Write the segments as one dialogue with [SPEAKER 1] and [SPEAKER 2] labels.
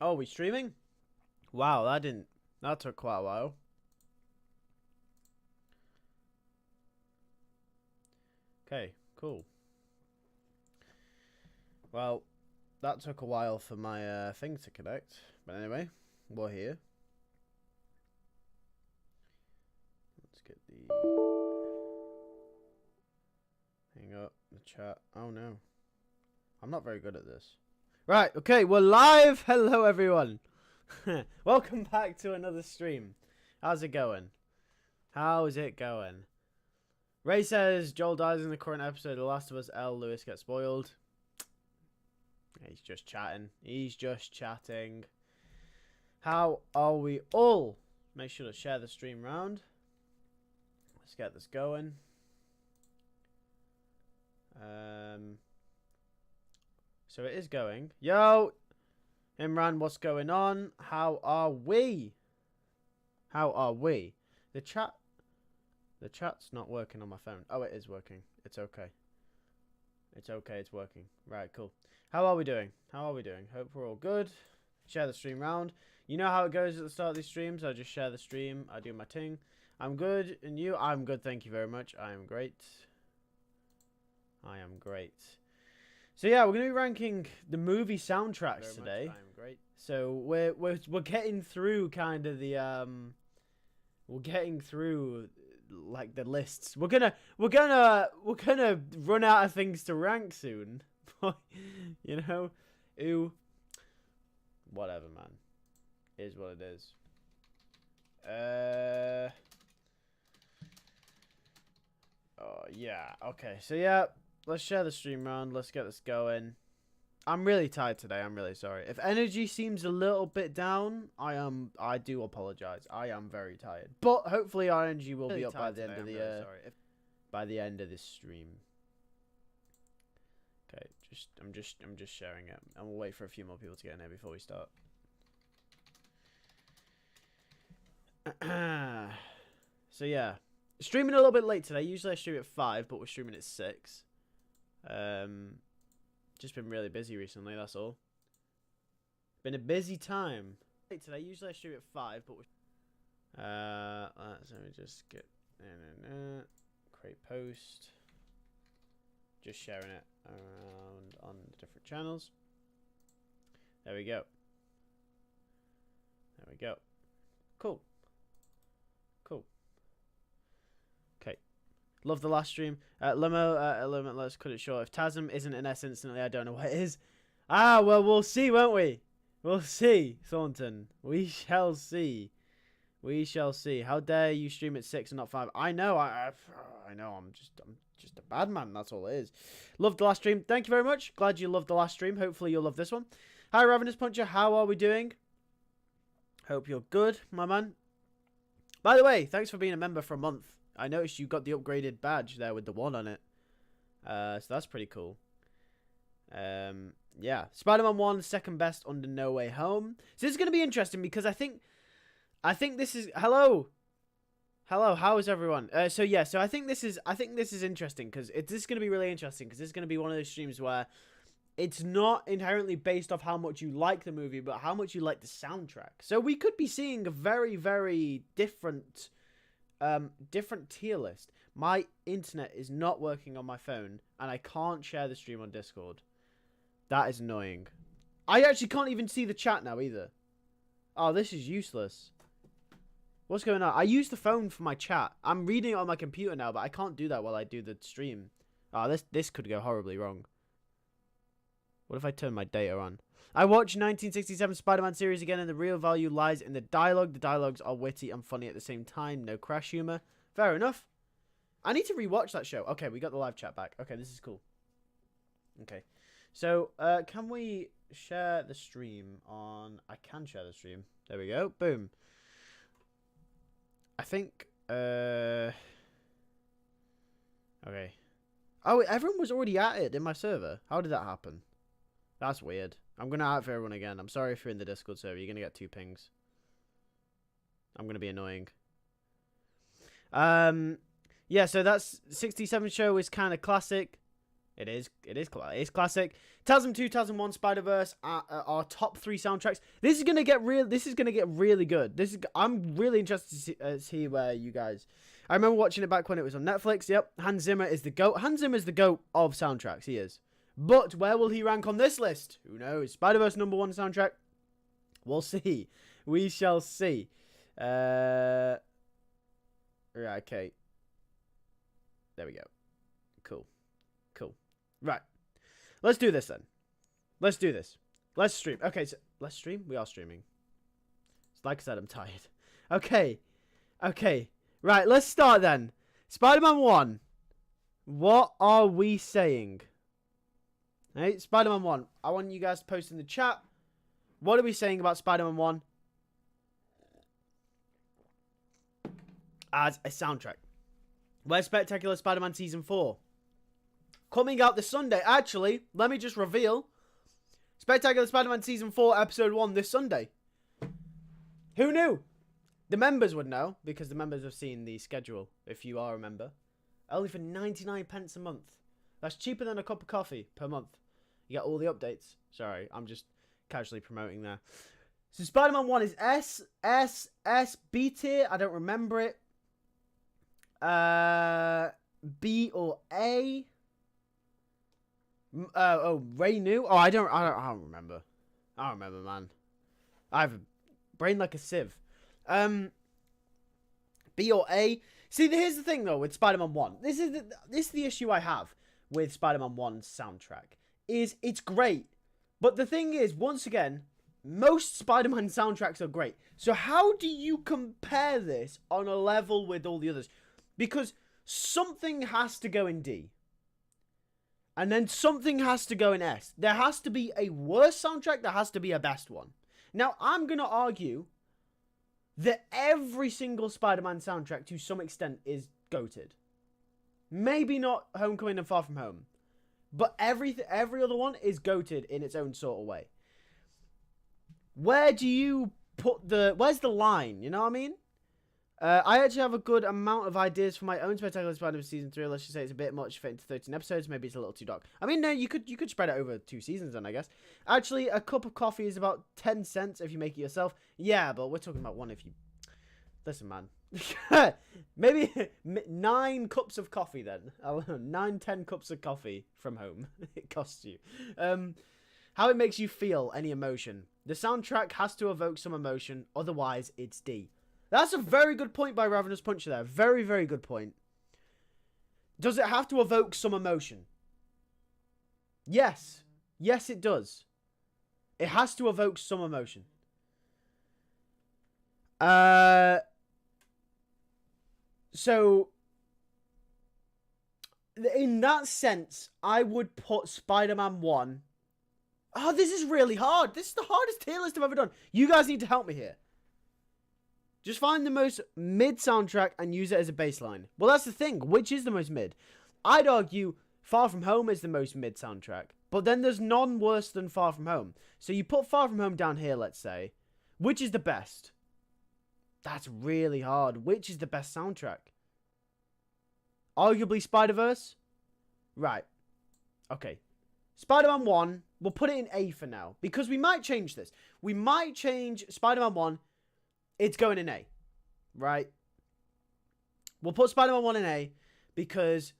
[SPEAKER 1] Oh, we streaming? Wow, that took quite a while. Okay, cool. Well, that took a while for my thing to connect. But anyway, we're here. Let's get the... Hang up, the chat. Oh no. I'm not very good at this. Right, okay, we're live! Hello everyone! Welcome back to another stream. How's it going? How's it going? Ray says Joel dies in the current episode of The Last of Us. Lewis gets spoiled. He's just chatting. He's just chatting. How are we all? Make sure to share the stream round. Let's get this going. So it is going. Yo! Imran, what's going on? How are we? How are we? The chat's not working on my phone. Oh, it is working. It's okay. It's okay, it's working. Right, cool. How are we doing? How are we doing? Hope we're all good. Share the stream round. You know how it goes at the start of these streams. I just share the stream. I do my thing. I'm good. And you? I'm good. Thank you very much. I am great. I am great. So yeah, we're going to be ranking the movie soundtracks today. I am great. So we're getting through kind of the we're getting through like the lists. We're gonna run out of things to rank soon. You know, whatever, man. Is what it is. Oh yeah. Okay. So yeah, let's share the stream round. Let's get this going. I'm really tired today. I'm really sorry. If energy seems a little bit down, I do apologize. I am very tired. But hopefully our energy will be up by the end of the by the end of this stream. Okay, I'm just sharing it. And we'll wait for a few more people to get in here before we start. So yeah. Streaming a little bit late today. Usually I stream at 5, but we're streaming at 6. Just been really busy recently, that's all. Been a busy time. Today, usually I stream at 5, but let me just get create post. Just sharing it around on the different channels. There we go. There we go. Cool. Cool. Okay. Love the last stream. Limo, element, let's cut it short. If TASM isn't an S instantly, I don't know what it is. Ah, well, we'll see, won't we? We'll see, Thornton. We shall see. We shall see. How dare you stream at 6 and not 5? I know, I know, I'm just a bad man, that's all it is. Loved the last stream. Thank you very much. Glad you loved the last stream. Hopefully you'll love this one. Hi, Ravenous Puncher. How are we doing? Hope you're good, my man. By the way, thanks for being a member for a month. I noticed you got the upgraded badge there with the 1 on it. So that's pretty cool. Yeah. Spider-Man 1, second best under No Way Home. So this is going to be interesting because I think this is... Hello. Hello, how is everyone? So yeah, so I think this is interesting because this is going to be really interesting because this is going to be one of those streams where it's not inherently based off how much you like the movie, but how much you like the soundtrack. So we could be seeing a very, very different tier list. My internet is not working on my phone, and I can't share the stream on Discord. That is annoying. I actually can't even see the chat now either. Oh, this is useless. What's going on? I use the phone for my chat. I'm reading it on my computer now, but I can't do that while I do the stream. Oh, this could go horribly wrong. What if I turn my data on? I watched 1967 Spider-Man series again, and the real value lies in the dialogue. The dialogues are witty and funny at the same time. No crash humor. Fair enough. I need to rewatch that show. Okay, we got the live chat back. Okay, this is cool. Okay. So, can we share the stream on... I can share the stream. There we go. Boom. I think... Okay. Oh, everyone was already at it in my server. How did that happen? That's weird. I'm going to out for everyone again. I'm sorry if you're in the Discord server. You're going to get 2 pings. I'm going to be annoying. Yeah, so that's 67 show is kind of classic. It is. It's classic. 2002, 2001, Spider-Verse are our top 3 soundtracks. This is gonna get real. This is gonna get really good. I'm really interested to see where you guys. I remember watching it back when it was on Netflix. Yep, Hans Zimmer is the GOAT. Hans Zimmer is the GOAT of soundtracks. He is. But where will he rank on this list? Who knows? Spider-Verse #1 soundtrack. We'll see. We shall see. Right. Okay. There we go. Cool. Right. Let's do this then. Let's do this. Let's stream. Okay, so let's stream. We are streaming. Like I said, I'm tired. Okay. Right, let's start then. Spider-Man 1. What are we saying? Hey, Spider-Man 1. I want you guys to post in the chat. What are we saying about Spider-Man 1 as a soundtrack? Where's Spectacular Spider-Man Season 4? Coming out this Sunday. Actually, let me just reveal. Spectacular Spider-Man Season 4, Episode 1 this Sunday. Who knew? The members would know, because the members have seen the schedule, if you are a member. Only for 99 pence a month. That's cheaper than a cup of coffee per month. You get all the updates. Sorry, I'm just casually promoting there. So Spider-Man 1 is S, B tier. I don't remember it. B or A. Ray New? Oh, I don't remember. I don't remember, man. I have a brain like a sieve. B or A. See, here's the thing though with Spider-Man 1. This is the issue I have with Spider-Man 1's soundtrack. Is it's great. But the thing is, once again, most Spider-Man soundtracks are great. So how do you compare this on a level with all the others? Because something has to go in D. And then something has to go in S. There has to be a worse soundtrack. There has to be a best one. Now, I'm going to argue that every single Spider-Man soundtrack, to some extent, is goated. Maybe not Homecoming and Far From Home. But every other one is goated in its own sort of way. Where do you put where's the line? You know what I mean? I actually have a good amount of ideas for my own Spectacular Spider-Man Season 3. Let's just say it's a bit much fit into 13 episodes. Maybe it's a little too dark. I mean, no, you could spread it over 2 seasons then, I guess. Actually, a cup of coffee is about 10 cents if you make it yourself. Yeah, but we're talking about one if you... Listen, man. Maybe 9 cups of coffee then. 9-10 cups of coffee from home. It costs you. How it makes you feel, any emotion. The soundtrack has to evoke some emotion. Otherwise, it's D. That's a very good point by Ravenous Puncher there. Very, very good point. Does it have to evoke some emotion? Yes. Yes, it does. It has to evoke some emotion. So, in that sense, I would put Spider-Man 1... Oh, this is really hard. This is the hardest tier list I've ever done. You guys need to help me here. Just find the most mid soundtrack and use it as a baseline. Well, that's the thing. Which is the most mid? I'd argue Far From Home is the most mid soundtrack. But then there's none worse than Far From Home. So you put Far From Home down here, let's say. Which is the best? That's really hard. Which is the best soundtrack? Arguably Spider-Verse? Right. Okay. Spider-Man 1, we'll put it in A for now. Because we might change this. We might change Spider-Man 1... It's going in A, right? We'll put Spider-Man 1 in A because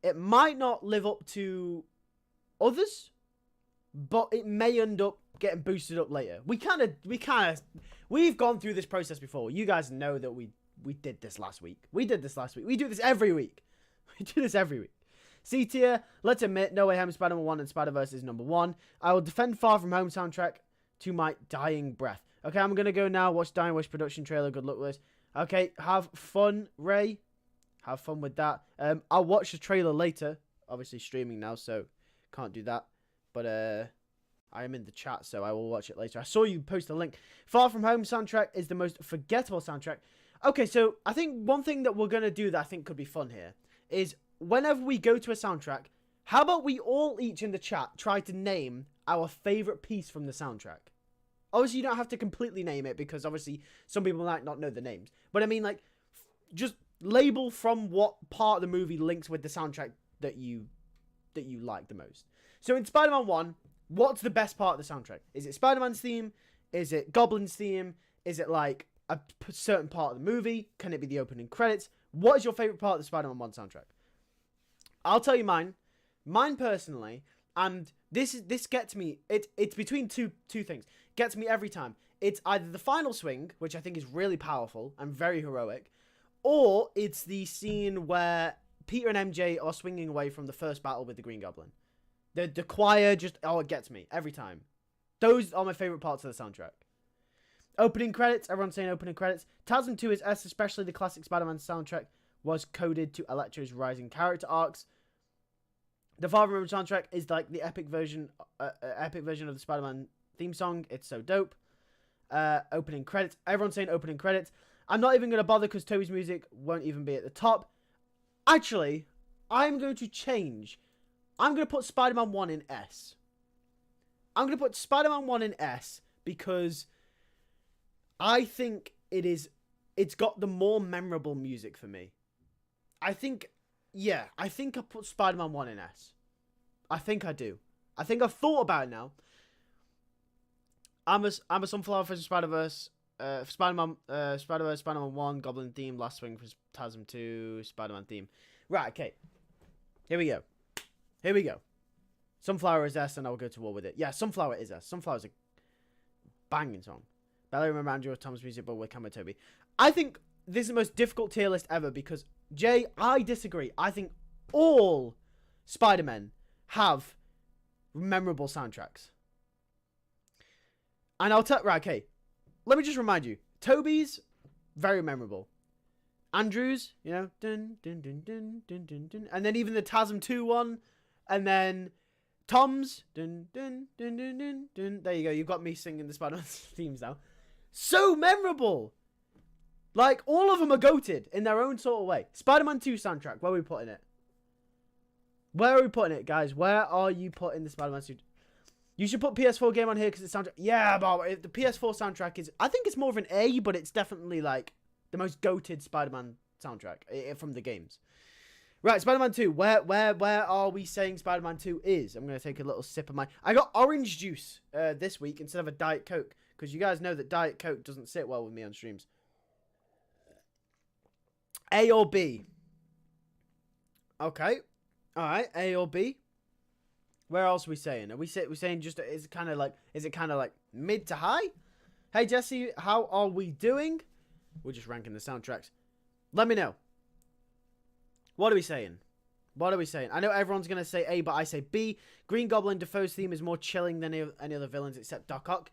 [SPEAKER 1] it might not live up to others, but it may end up getting boosted up later. We've gone through this process before. You guys know that we did this last week. We do this every week. We do this every week. C tier, let's admit, No Way Home, Spider-Man 1 and Spider-Verse is #1. I will defend Far From Home soundtrack to my dying breath. Okay, I'm going to go now. Watch Dying Wish production trailer. Good luck with this. Okay, have fun, Ray. Have fun with that. I'll watch the trailer later. Obviously streaming now, so can't do that. But I am in the chat, so I will watch it later. I saw you post a link. Far From Home soundtrack is the most forgettable soundtrack. Okay, so I think one thing that we're going to do that I think could be fun here is whenever we go to a soundtrack, how about we all each in the chat try to name our favourite piece from the soundtrack? Obviously, you don't have to completely name it because obviously some people might not know the names. But I mean, like, just label from what part of the movie links with the soundtrack that you that you like the most. So in Spider-Man 1, what's the best part of the soundtrack? Is it Spider-Man's theme? Is it Goblin's theme? Is it like a certain part of the movie? Can it be the opening credits? What is your favorite part of the Spider-Man 1 soundtrack? I'll tell you mine. Mine personally, and this gets me. It's between two things. Gets me every time. It's either the final swing, which I think is really powerful and very heroic, or it's the scene where Peter and MJ are swinging away from the first battle with the Green Goblin. The choir just, it gets me every time. Those are my favorite parts of the soundtrack. Opening credits, everyone's saying opening credits. TASM 2 is S, especially the classic Spider-Man soundtrack was coded to Electro's rising character arcs. The Far From Home soundtrack is like the epic version of the Spider-Man theme song. It's so dope. Opening credits, everyone's saying opening credits. I'm not even going to bother because Toby's music won't even be at the top. Actually, I'm going to change. I'm going to put Spider-Man 1 in S. I'm going to put Spider-Man 1 in S because I think it's got the more memorable music for me. I think I put Spider-Man 1 in S. I think I do. I think I've thought about it now. I'm a Sunflower for Spider-Verse. Spider-Man 1, Goblin theme, Last Swing for TASM 2, Spider-Man theme. Right, okay. Here we go. Sunflower is S and I'll go to war with it. Yeah, Sunflower is S. Sunflower's a banging song. Barely remember Andrew Tom's music, but with Camo Toby. I think this is the most difficult tier list ever because, Jay, I disagree. I think all Spider-Men have memorable soundtracks. And I'll tell... Right, okay. Let me just remind you. Toby's, very memorable. Andrew's, you know, dun, dun, dun, dun, dun, dun, dun. And then even the TASM 2 one. And then Tom's, dun, dun, dun, dun, dun, dun. There you go. You've got me singing the Spider-Man themes now. So memorable. Like, all of them are goated in their own sort of way. Spider-Man 2 soundtrack. Where are we putting it? Where are we putting it, guys? Where are you putting the Spider-Man 2? You should put PS4 game on here because the soundtrack... Yeah, but the PS4 soundtrack is... I think it's more of an A, but it's definitely, like, the most goated Spider-Man soundtrack from the games. Right, Spider-Man 2. Where are we saying Spider-Man 2 is? I'm going to take a little sip of my... I got orange juice this week instead of a Diet Coke. Because you guys know that Diet Coke doesn't sit well with me on streams. A or B? Okay. Alright, A or B? Where else are we saying? Are we saying just... Is it kind of like mid to high? Hey, Jesse, how are we doing? We're just ranking the soundtracks. Let me know. What are we saying? I know everyone's going to say A, but I say B. Green Goblin Defoe's theme is more chilling than any other villains except Doc Ock.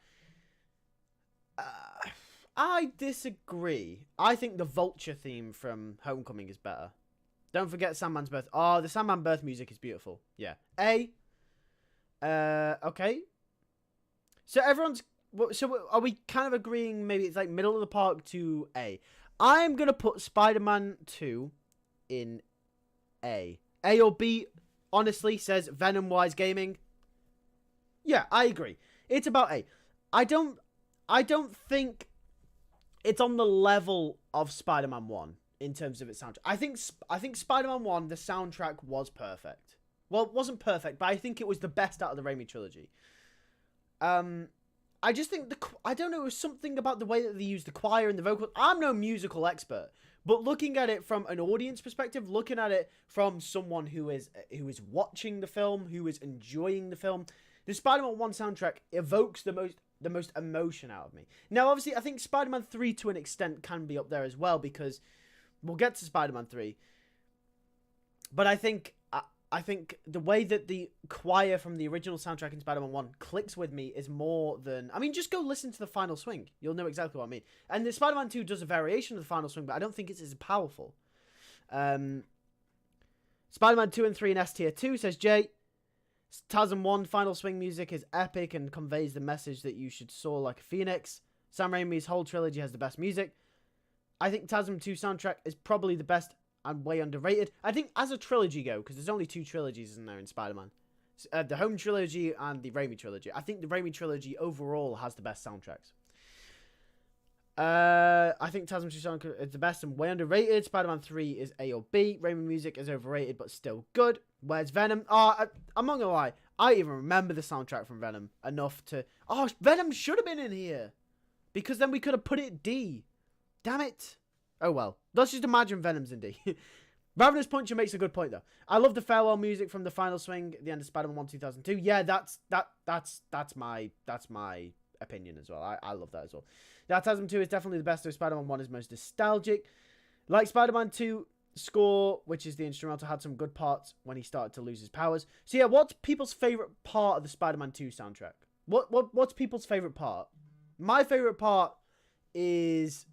[SPEAKER 1] I disagree. I think the Vulture theme from Homecoming is better. Don't forget Sandman's Birth. Oh, the Sandman Birth music is beautiful. Yeah. A. Okay. So everyone's... So are we kind of agreeing maybe it's like middle of the park to A? I'm going to put Spider-Man 2 in A. A or B, honestly, says Venom Wise Gaming. Yeah, I agree. It's about A. I don't think it's on the level of Spider-Man 1 in terms of its soundtrack. I think Spider-Man 1, the soundtrack was perfect. Well, it wasn't perfect, but I think it was the best out of the Raimi trilogy. I just think I don't know, it was something about the way that they used the choir and the vocals. I'm no musical expert, but looking at it from an audience perspective, looking at it from someone who is watching the film, who is enjoying the film, the Spider-Man 1 soundtrack evokes the most emotion out of me. Now, obviously, I think Spider-Man 3 to an extent can be up there as well because we'll get to Spider-Man 3. But I think the way that the choir from the original soundtrack in Spider-Man 1 clicks with me is more than... I mean, just go listen to the final swing. You'll know exactly what I mean. And the Spider-Man 2 does a variation of the final swing, but I don't think it's as powerful. Spider-Man 2 and 3 in S tier 2, says Jay. TASM 1 final swing music is epic and conveys the message that you should soar like a phoenix. Sam Raimi's whole trilogy has the best music. I think TASM 2 soundtrack is probably the best and way underrated. I think as a trilogy go, because there's only 2 trilogies in there in Spider-Man. The Home trilogy and the Raimi trilogy. I think the Raimi trilogy overall has the best soundtracks. I think Tasman 2 song is the best and way underrated. Spider-Man 3 is A or B. Raimi music is overrated but still good. Where's Venom? I'm not gonna lie. I even remember the soundtrack from Venom enough to... Oh, Venom should have been in here. Because then we could have put it D. Damn it. Oh well. Let's just imagine Venom's in D. Ravenous Puncher makes a good point though. I love the farewell music from the final swing at the end of Spider-Man 1 2002. Yeah, that's my opinion as well. I love that as well. That Tasman 2 is definitely the best, though Spider-Man 1 is most nostalgic. Like Spider-Man 2 score, which is the instrumental, had some good parts when he started to lose his powers. So yeah, what's people's favorite part of the Spider-Man 2 soundtrack? What's people's favorite part? My favorite part is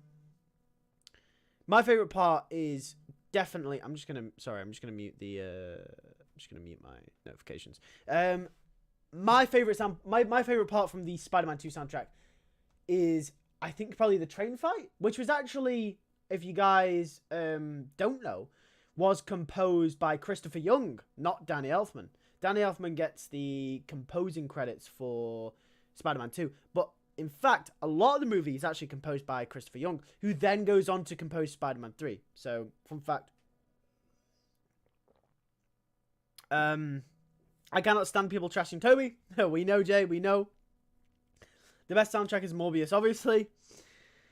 [SPEAKER 1] definitely... I'm just gonna mute the I'm just gonna mute my notifications. My favorite part from the Spider-Man 2 soundtrack is, I think, probably the train fight, which was actually, if you guys don't know, was composed by Christopher Young, not Danny Elfman. Danny Elfman gets the composing credits for Spider-Man 2, but in fact, a lot of the movie is actually composed by Christopher Young, who then goes on to compose Spider-Man 3. So, fun fact. I cannot stand people trashing Toby. We know, Jay, we know. The best soundtrack is Morbius, obviously.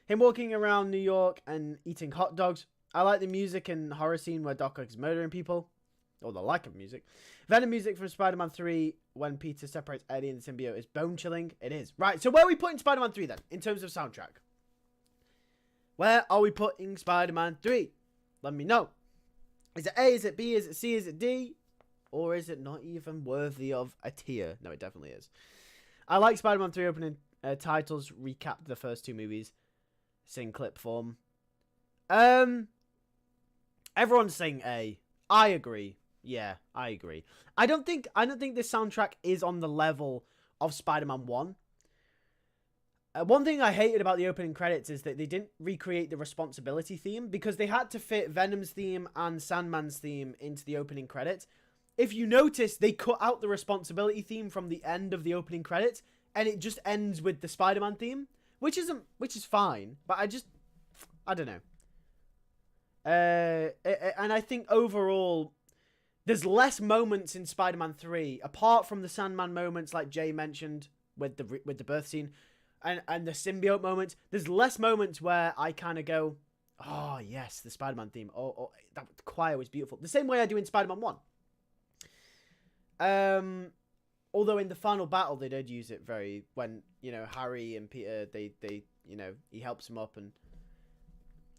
[SPEAKER 1] Him walking around New York and eating hot dogs. I like the music and horror scene where Doc Ock is murdering people. Or the lack of music. Venom music from Spider-Man 3 when Peter separates Eddie and the symbiote is bone-chilling. It is. Right, so where are we putting Spider-Man 3 then, in terms of soundtrack? Where are we putting Spider-Man 3? Let me know. Is it A, is it B, is it C, is it D? Or is it not even worthy of a tier? No, it definitely is. I like Spider-Man 3 opening titles, recap the first two movies, sing clip form. Everyone's saying A. I agree. Yeah, I agree. I don't think this soundtrack is on the level of Spider-Man 1. One thing I hated about the opening credits is that they didn't recreate the responsibility theme because they had to fit Venom's theme and Sandman's theme into the opening credits. If you notice, they cut out the responsibility theme from the end of the opening credits, and it just ends with the Spider-Man theme, which is fine, but I don't know. And I think overall, there's less moments in Spider-Man 3, apart from the Sandman moments, like Jay mentioned with the birth scene, and the symbiote moments. There's less moments where I kind of go, oh yes, the Spider-Man theme. Oh, that choir was beautiful. The same way I do in Spider-Man 1. Although in the final battle they did use it when Harry and Peter they he helps him up, and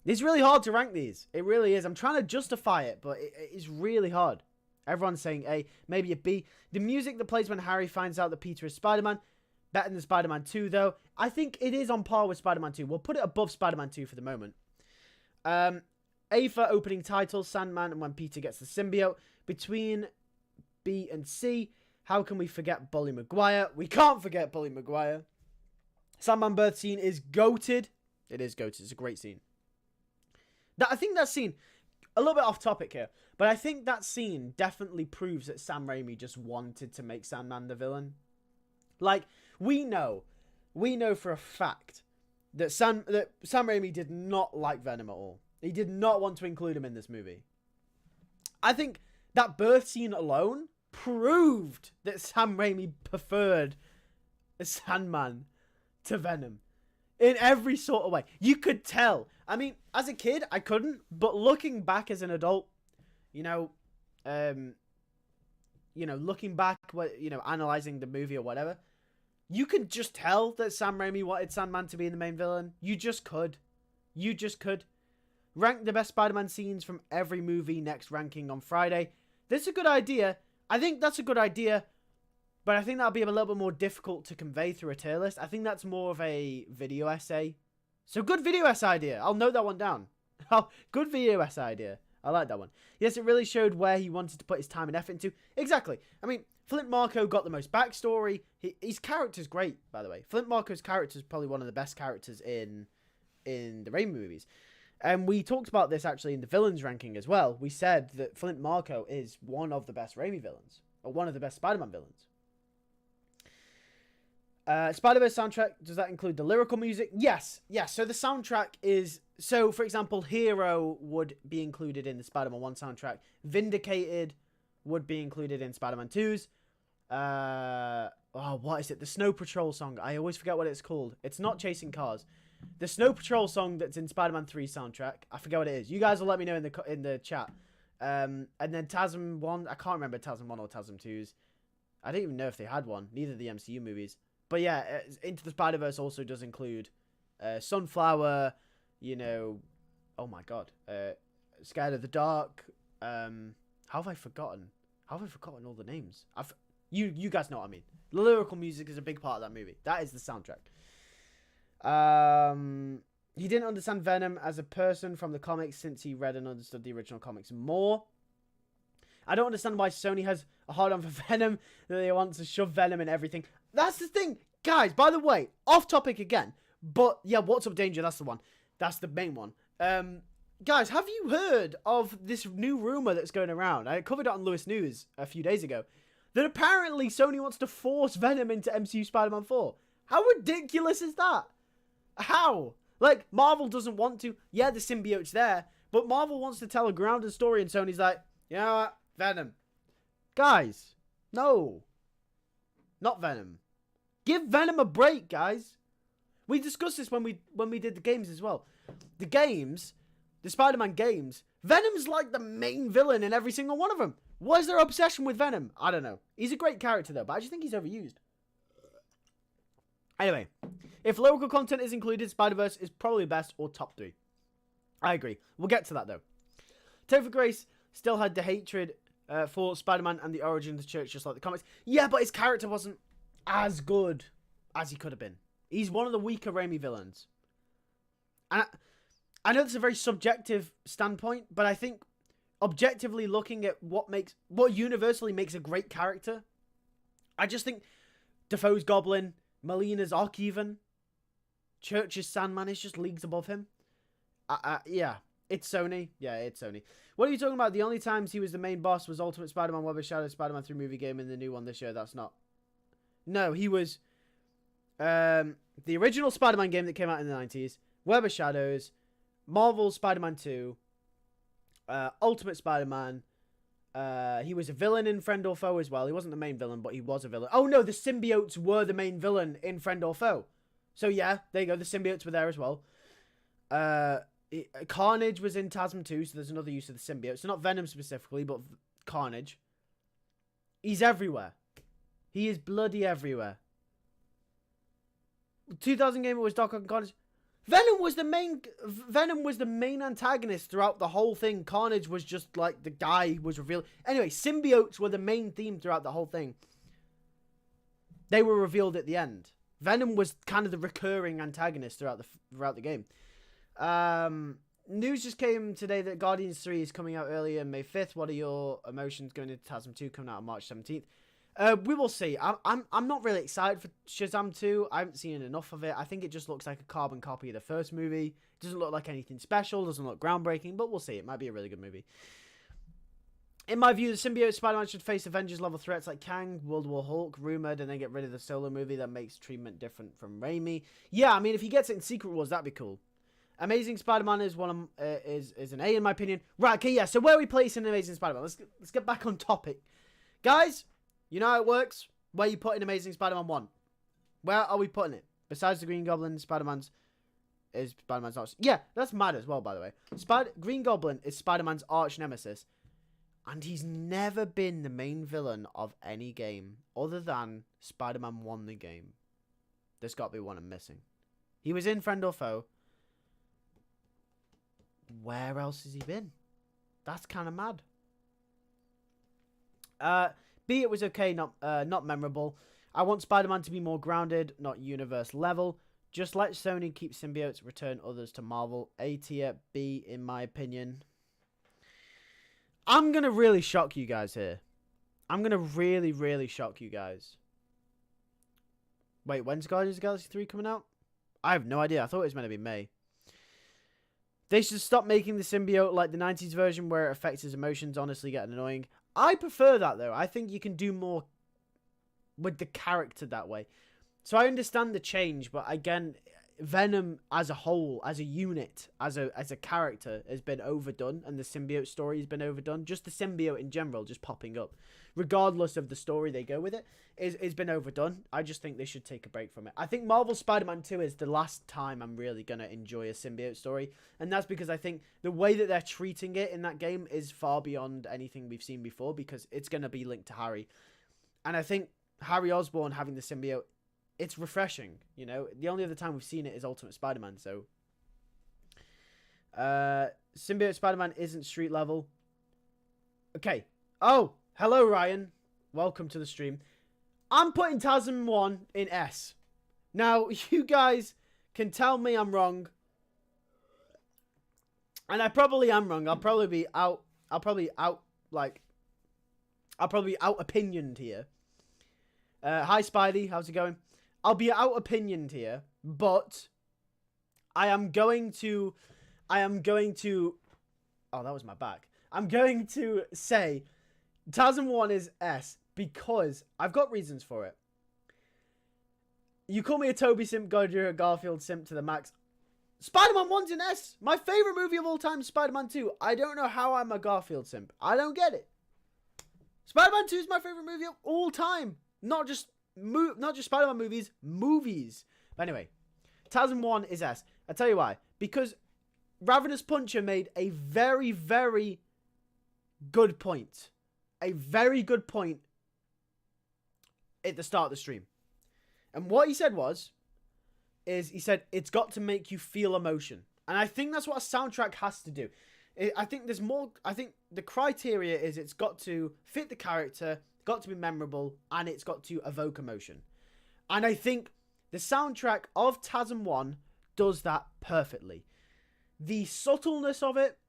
[SPEAKER 1] it's really hard to rank these. It really is. I'm trying to justify it, but it's really hard. Everyone's saying A, maybe a B. The music that plays when Harry finds out that Peter is Spider-Man, better than Spider-Man 2 though. I think it is on par with Spider-Man 2. We'll put it above Spider-Man 2 for the moment. A for opening titles, Sandman and when Peter gets the symbiote. Between B and C, how can we forget Bully Maguire? We can't forget Bully Maguire. Sandman birth scene is goated. It is goated. It's a great scene. I think that scene, a little bit off topic here, but I think that scene definitely proves that Sam Raimi just wanted to make Sandman the villain. Like, we know for a fact that Sam Raimi did not like Venom at all. He did not want to include him in this movie. I think that birth scene alone proved that Sam Raimi preferred the Sandman to Venom in every sort of way. You could tell. I mean, as a kid, I couldn't, but looking back as an adult, looking back, analyzing the movie or whatever, you could just tell that Sam Raimi wanted Sandman to be the main villain. You just could. Rank the best Spider-Man scenes from every movie next ranking on Friday. That's a good idea. I think that's a good idea, but I think that'll be a little bit more difficult to convey through a tier list. I think that's more of a video essay. So good video essay idea. I'll note that one down. Good video essay idea. I like that one. Yes, it really showed where he wanted to put his time and effort into. Exactly. I mean, Flint Marko got the most backstory. His character's great, by the way. Flint Marko's character is probably one of the best characters in the Raimi movies. And we talked about this actually in the villains ranking as well. We said that Flint Marko is one of the best Raimi villains, or one of the best Spider-Man villains. Spider-Verse soundtrack, does that include the lyrical music? Yes. So the soundtrack is... So, for example, Hero would be included in the Spider-Man 1 soundtrack. Vindicated would be included in Spider-Man 2's. What is it? The Snow Patrol song. I always forget what it's called. It's not Chasing Cars. The Snow Patrol song that's in Spider-Man 3 soundtrack. I forget what it is. You guys will let me know in the chat. And then TASM 1. I can't remember TASM 1 or TASM 2's. I don't even know if they had one. Neither of the MCU movies. But yeah, Into the Spider-Verse also does include Sunflower, oh my god, Scared of the Dark. How have I forgotten? How have I forgotten all the names? You guys know what I mean. The lyrical music is a big part of that movie. That is the soundtrack. He didn't understand Venom as a person from the comics since he read and understood the original comics more. I don't understand why Sony has a hard-on for Venom, that they want to shove Venom in everything. That's the thing. Guys, by the way, off topic again. But, yeah, What's Up Danger, that's the one. That's the main one. Guys, have you heard of this new rumor that's going around? I covered it on Lewis News a few days ago. That apparently Sony wants to force Venom into MCU Spider-Man 4. How ridiculous is that? How? Like, Marvel doesn't want to. Yeah, the symbiote's there. But Marvel wants to tell a grounded story and Sony's like, you know what? Venom. Guys, no. Not Venom. Give Venom a break, guys. We discussed this when we did the games as well. The games, the Spider-Man games, Venom's like the main villain in every single one of them. What is their obsession with Venom? I don't know. He's a great character though, but I just think he's overused. Anyway, if local content is included, Spider-Verse is probably best or top 3. I agree. We'll get to that though. Topher Grace still had the hatred for Spider-Man and the origin of the church, just like the comics. Yeah, but his character wasn't as good as he could have been. He's one of the weaker Raimi villains. And I know that's a very subjective standpoint, but I think objectively looking at what universally makes a great character, I just think Defoe's Goblin, Molina's Ock even, Church's Sandman is just leagues above him. Yeah, it's Sony. Yeah, it's Sony. What are you talking about? The only times he was the main boss was Ultimate Spider-Man, Web of Shadows, Spider-Man 3 movie game, and the new one this year. That's not... No, he was... the original Spider-Man game that came out in the 90s, Web of Shadows, Marvel Spider-Man 2, Ultimate Spider-Man. He was a villain in Friend or Foe as well. He wasn't the main villain, but he was a villain. Oh no, the symbiotes were the main villain in Friend or Foe. So yeah, there you go. The symbiotes were there as well. Carnage was in TASM 2, so there's another use of the symbiote. So not Venom specifically, but Carnage. He's everywhere. He is bloody everywhere. 2000 game, it was Doc Ock Carnage. Venom was the main antagonist throughout the whole thing. Carnage was just like the guy who was revealed. Anyway, symbiotes were the main theme throughout the whole thing. They were revealed at the end. Venom was kind of the recurring antagonist throughout the game. News just came today that Guardians 3 is coming out earlier, May 5th. What are your emotions going into TASM 2 coming out on March 17th? We will see. I'm not really excited for Shazam 2. I haven't seen enough of it. I think it just looks like a carbon copy of the first movie. It doesn't look like anything special. Doesn't look groundbreaking, but we'll see. It might be a really good movie. In my view, the symbiote Spider-Man should face Avengers-level threats like Kang, World War Hulk, rumored, and then get rid of the solo movie that makes treatment different from Raimi. Yeah, I mean, if he gets it in Secret Wars, that'd be cool. Amazing Spider-Man is one of, is an A in my opinion. Right, okay, yeah. So where are we placing Amazing Spider-Man? Let's get back on topic, guys. You know how it works. Where you put in Amazing Spider-Man 1? Where are we putting it? Besides the Green Goblin, Spider-Man's not. Yeah, that's mad as well, by the way. Green Goblin is Spider-Man's arch nemesis. And he's never been the main villain of any game other than Spider-Man 1 the game. There's got to be one I'm missing. He was in Friend or Foe. Where else has he been? That's kind of mad. B, it was okay, not memorable. I want Spider-Man to be more grounded, not universe level. Just let Sony keep symbiotes, return others to Marvel. A tier, B in my opinion. I'm going to really shock you guys here. I'm going to really, really shock you guys. Wait, when's Guardians of the Galaxy 3 coming out? I have no idea. I thought it was meant to be May. They should stop making the symbiote like the 90s version where it affects his emotions, honestly getting annoying. I prefer that, though. I think you can do more with the character that way. So I understand the change, but again, Venom as a whole, as a unit, as a character, has been overdone, and the symbiote story has been overdone. Just the symbiote in general, just popping up, regardless of the story they go with it, is been overdone. I just think they should take a break from it. I think Marvel Spider-Man 2 is the last time I'm really gonna enjoy a symbiote story, and that's because I think the way that they're treating it in that game is far beyond anything we've seen before, because it's gonna be linked to Harry, and I think Harry Osborn having the symbiote, it's refreshing, you know. The only other time we've seen it is Ultimate Spider-Man, so symbiote Spider-Man isn't street level. Okay. Oh, hello Ryan. Welcome to the stream. I'm putting TASM 1 in S. Now, you guys can tell me I'm wrong. And I probably am wrong. I'll probably be out opinioned here. Hi Spidey, how's it going? I'll be out opinioned here, but I am going to oh, that was my back. I'm going to say TASM 1 is S because I've got reasons for it. You call me a Toby simp, God, you're a Garfield simp to the max. Spider-Man 1's an S. My favorite movie of all time is Spider-Man 2. I don't know how I'm a Garfield simp. I don't get it. Spider-Man 2 is my favorite movie of all time. Not just Spider-Man movies. But anyway, TASM 1 is S. I'll tell you why. Because Ravenous Puncher made a very, very good point. A very good point at the start of the stream. And what he said he said, it's got to make you feel emotion. And I think that's what a soundtrack has to do. I think there's more. I think the criteria is it's got to fit the character, got to be memorable, and it's got to evoke emotion. And I think the soundtrack of TASM 1 does that perfectly. The subtleness of it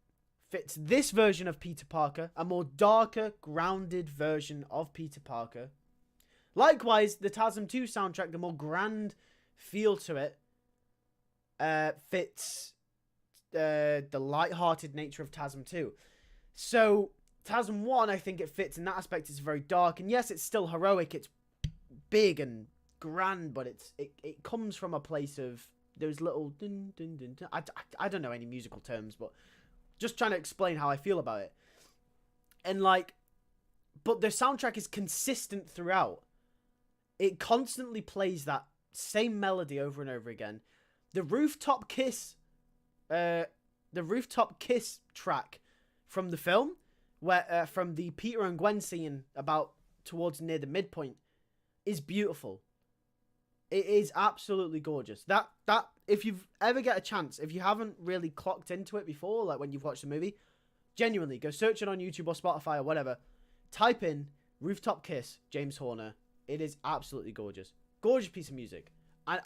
[SPEAKER 1] fits this version of Peter Parker, a more darker, grounded version of Peter Parker. Likewise, the TASM 2 soundtrack, the more grand feel to it, fits the light-hearted nature of TASM 2. So TASM 1, I think it fits in that aspect. It's very dark, and yes, it's still heroic. It's big and grand, but it comes from a place of those little dun, dun, dun, dun. I don't know any musical terms, but just trying to explain how I feel about it. And but the soundtrack is consistent throughout. It constantly plays that same melody over and over again. The rooftop kiss track from the film, where from the Peter and Gwen scene about towards near the midpoint, is beautiful. It is absolutely gorgeous. That if you've ever get a chance, if you haven't really clocked into it before, like when you've watched the movie, genuinely go search it on YouTube or Spotify or whatever. Type in Rooftop Kiss, James Horner. It is absolutely gorgeous. Gorgeous piece of music. I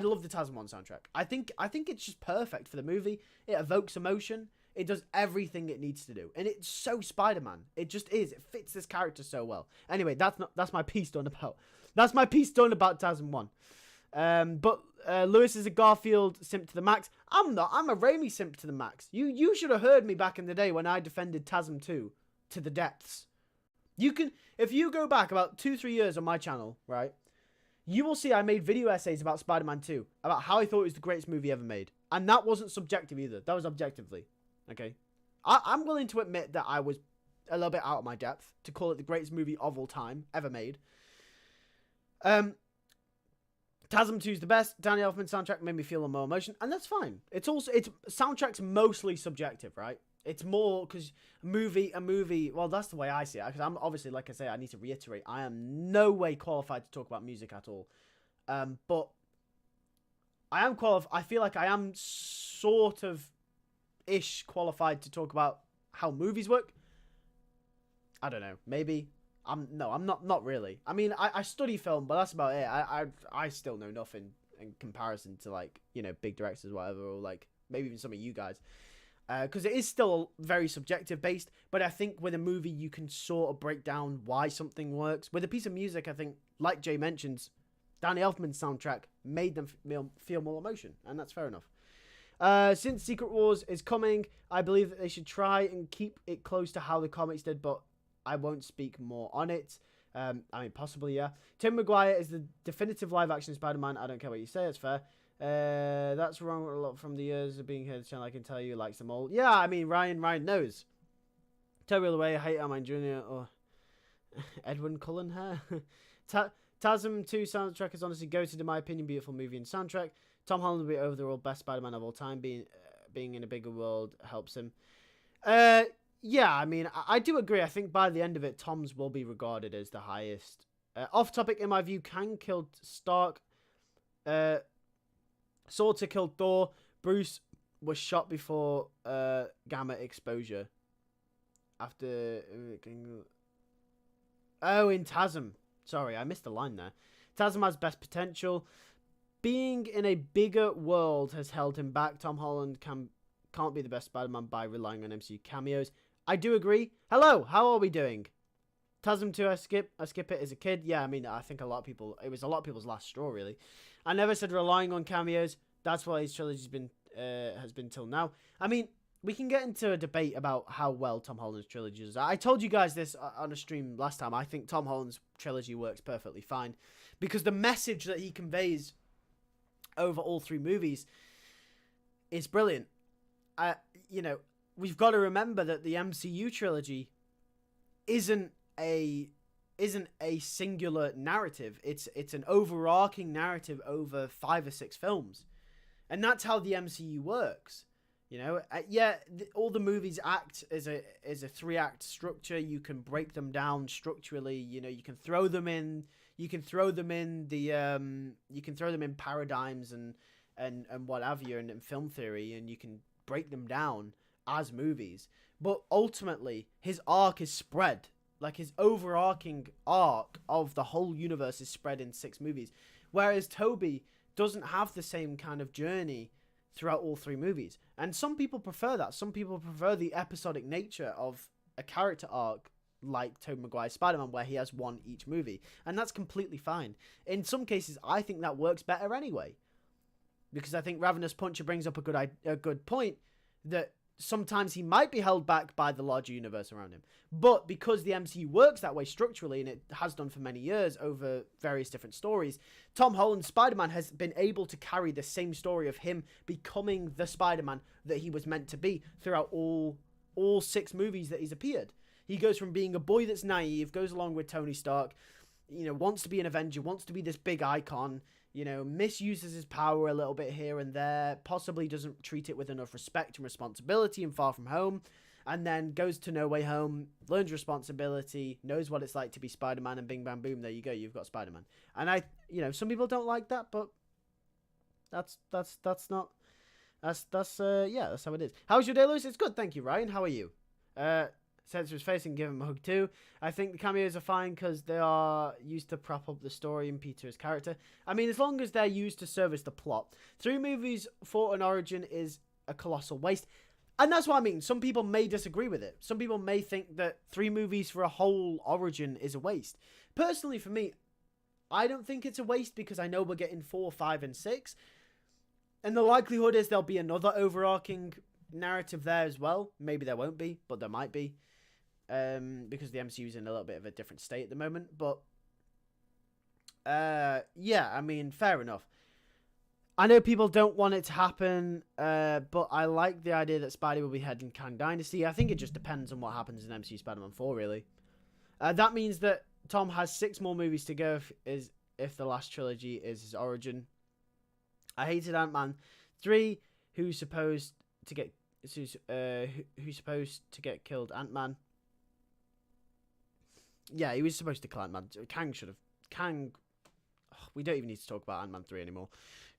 [SPEAKER 1] love the TASM 1 soundtrack. I think it's just perfect for the movie. It evokes emotion. It does everything it needs to do. And it's so Spider-Man. It just is. It fits this character so well. Anyway, that's my piece done about. That's my piece done about TASM 1. But Lewis is a Garfield simp to the max. I'm not. I'm a Raimi simp to the max. You should have heard me back in the day when I defended TASM 2 to the depths. You can, if you go back about 2-3 years on my channel, right, you will see I made video essays about Spider-Man 2, about how I thought it was the greatest movie ever made. And that wasn't subjective either. That was objectively. Okay? I'm willing to admit that I was a little bit out of my depth to call it the greatest movie of all time ever made. TASM 2 is the best. Danny Elfman soundtrack made me feel more emotion, and that's fine. It's soundtrack's mostly subjective, right? It's more because a movie. Well, that's the way I see it. Because I'm obviously, like I say, I need to reiterate, I am no way qualified to talk about music at all. But I am qualified. I feel like I am sort of ish qualified to talk about how movies work. I don't know. Maybe. I'm not really. I mean, I study film, but that's about it. I still know nothing in comparison to, like, you know, big directors or whatever, or like maybe even some of you guys. Because it is still very subjective based, but I think with a movie you can sort of break down why something works. With a piece of music, I think, like Jay mentions, Danny Elfman's soundtrack made them feel more emotion, and that's fair enough. Since Secret Wars is coming, I believe that they should try and keep it close to how the comics did, but I won't speak more on it. I mean, possibly, yeah. Tim Maguire is the definitive live-action Spider-Man. I don't care what you say, it's fair. That's wrong a lot from the years of being here to channel. I can tell you likes them all. Yeah, I mean, Ryan knows. Toby all the way. I hate Armine Jr. or Edwin Cullen here. TASM 2 soundtrack is honestly goated in my opinion. Beautiful movie and soundtrack. Tom Holland will be overall best Spider-Man of all time. Being in a bigger world helps him. Yeah, I mean, I do agree. I think by the end of it, Tom's will be regarded as the highest. Off topic, in my view, Kang killed Stark. Salter killed Thor. Bruce was shot before gamma exposure. After... Oh, in TASM. Sorry, I missed the line there. TASM has best potential. Being in a bigger world has held him back. Tom Holland can't be the best Spider-Man by relying on MCU cameos. I do agree. Hello, how are we doing? TASM 2, I skip it as a kid. Yeah, I mean, I think a lot of people... It was a lot of people's last straw, really. I never said relying on cameos. That's why his trilogy's been has been till now. I mean, we can get into a debate about how well Tom Holland's trilogy is. I told you guys this on a stream last time. I think Tom Holland's trilogy works perfectly fine because the message that he conveys over all three movies is brilliant. You know, we've got to remember that the MCU trilogy isn't a singular narrative. It's an overarching narrative over 5 or 6 films, and that's how the MCU works. You know, all the movies act as a 3-act structure. You can break them down structurally. You know, you can throw them in. You can throw them in paradigms and what have you, and in film theory, and you can break them down as movies. But ultimately, his arc is spread. Like, his overarching arc of the whole universe is spread in 6 movies, whereas Toby doesn't have the same kind of journey throughout all 3 movies. And some people prefer that. Some people prefer the episodic nature of a character arc like Tobey Maguire's Spider-Man, where he has one each movie. And that's completely fine. In some cases, I think that works better anyway. Because I think Ravenous Puncher brings up a good point that sometimes he might be held back by the larger universe around him. But because the MCU works that way structurally, and it has done for many years over various different stories, Tom Holland's Spider-Man has been able to carry the same story of him becoming the Spider-Man that he was meant to be throughout all 6 movies that he's appeared. He goes from being a boy that's naive, goes along with Tony Stark, you know, wants to be an Avenger, wants to be this big icon, you know, misuses his power a little bit here and there, possibly doesn't treat it with enough respect and responsibility in Far From Home, and then goes to No Way Home, learns responsibility, knows what it's like to be Spider-Man, and bing, bam, boom, there you go, you've got Spider-Man. And some people don't like that, but that's how it is. How's your day, Lewis? It's good, thank you, Ryan. How are you? Says his face and give him a hug too. I think the cameos are fine because they are used to prop up the story and Peter's character. I mean, as long as they're used to service the plot. 3 movies for an origin is a colossal waste. And that's what I mean. Some people may disagree with it. Some people may think that 3 movies for a whole origin is a waste. Personally, for me, I don't think it's a waste because I know we're getting 4, 5, and 6. And the likelihood is there'll be another overarching narrative there as well. Maybe there won't be, but there might be. Because the MCU is in a little bit of a different state at the moment. But, yeah, I mean, fair enough. I know people don't want it to happen, but I like the idea that Spidey will be heading Kang Dynasty. I think it just depends on what happens in MCU Spider-Man 4, really. That means that Tom has 6 more movies to go if the last trilogy is his origin. I hated Ant-Man 3, who's supposed to get killed Ant-Man. Yeah, he was supposed to kill Ant-Man. Kang... Oh, we don't even need to talk about Ant-Man 3 anymore.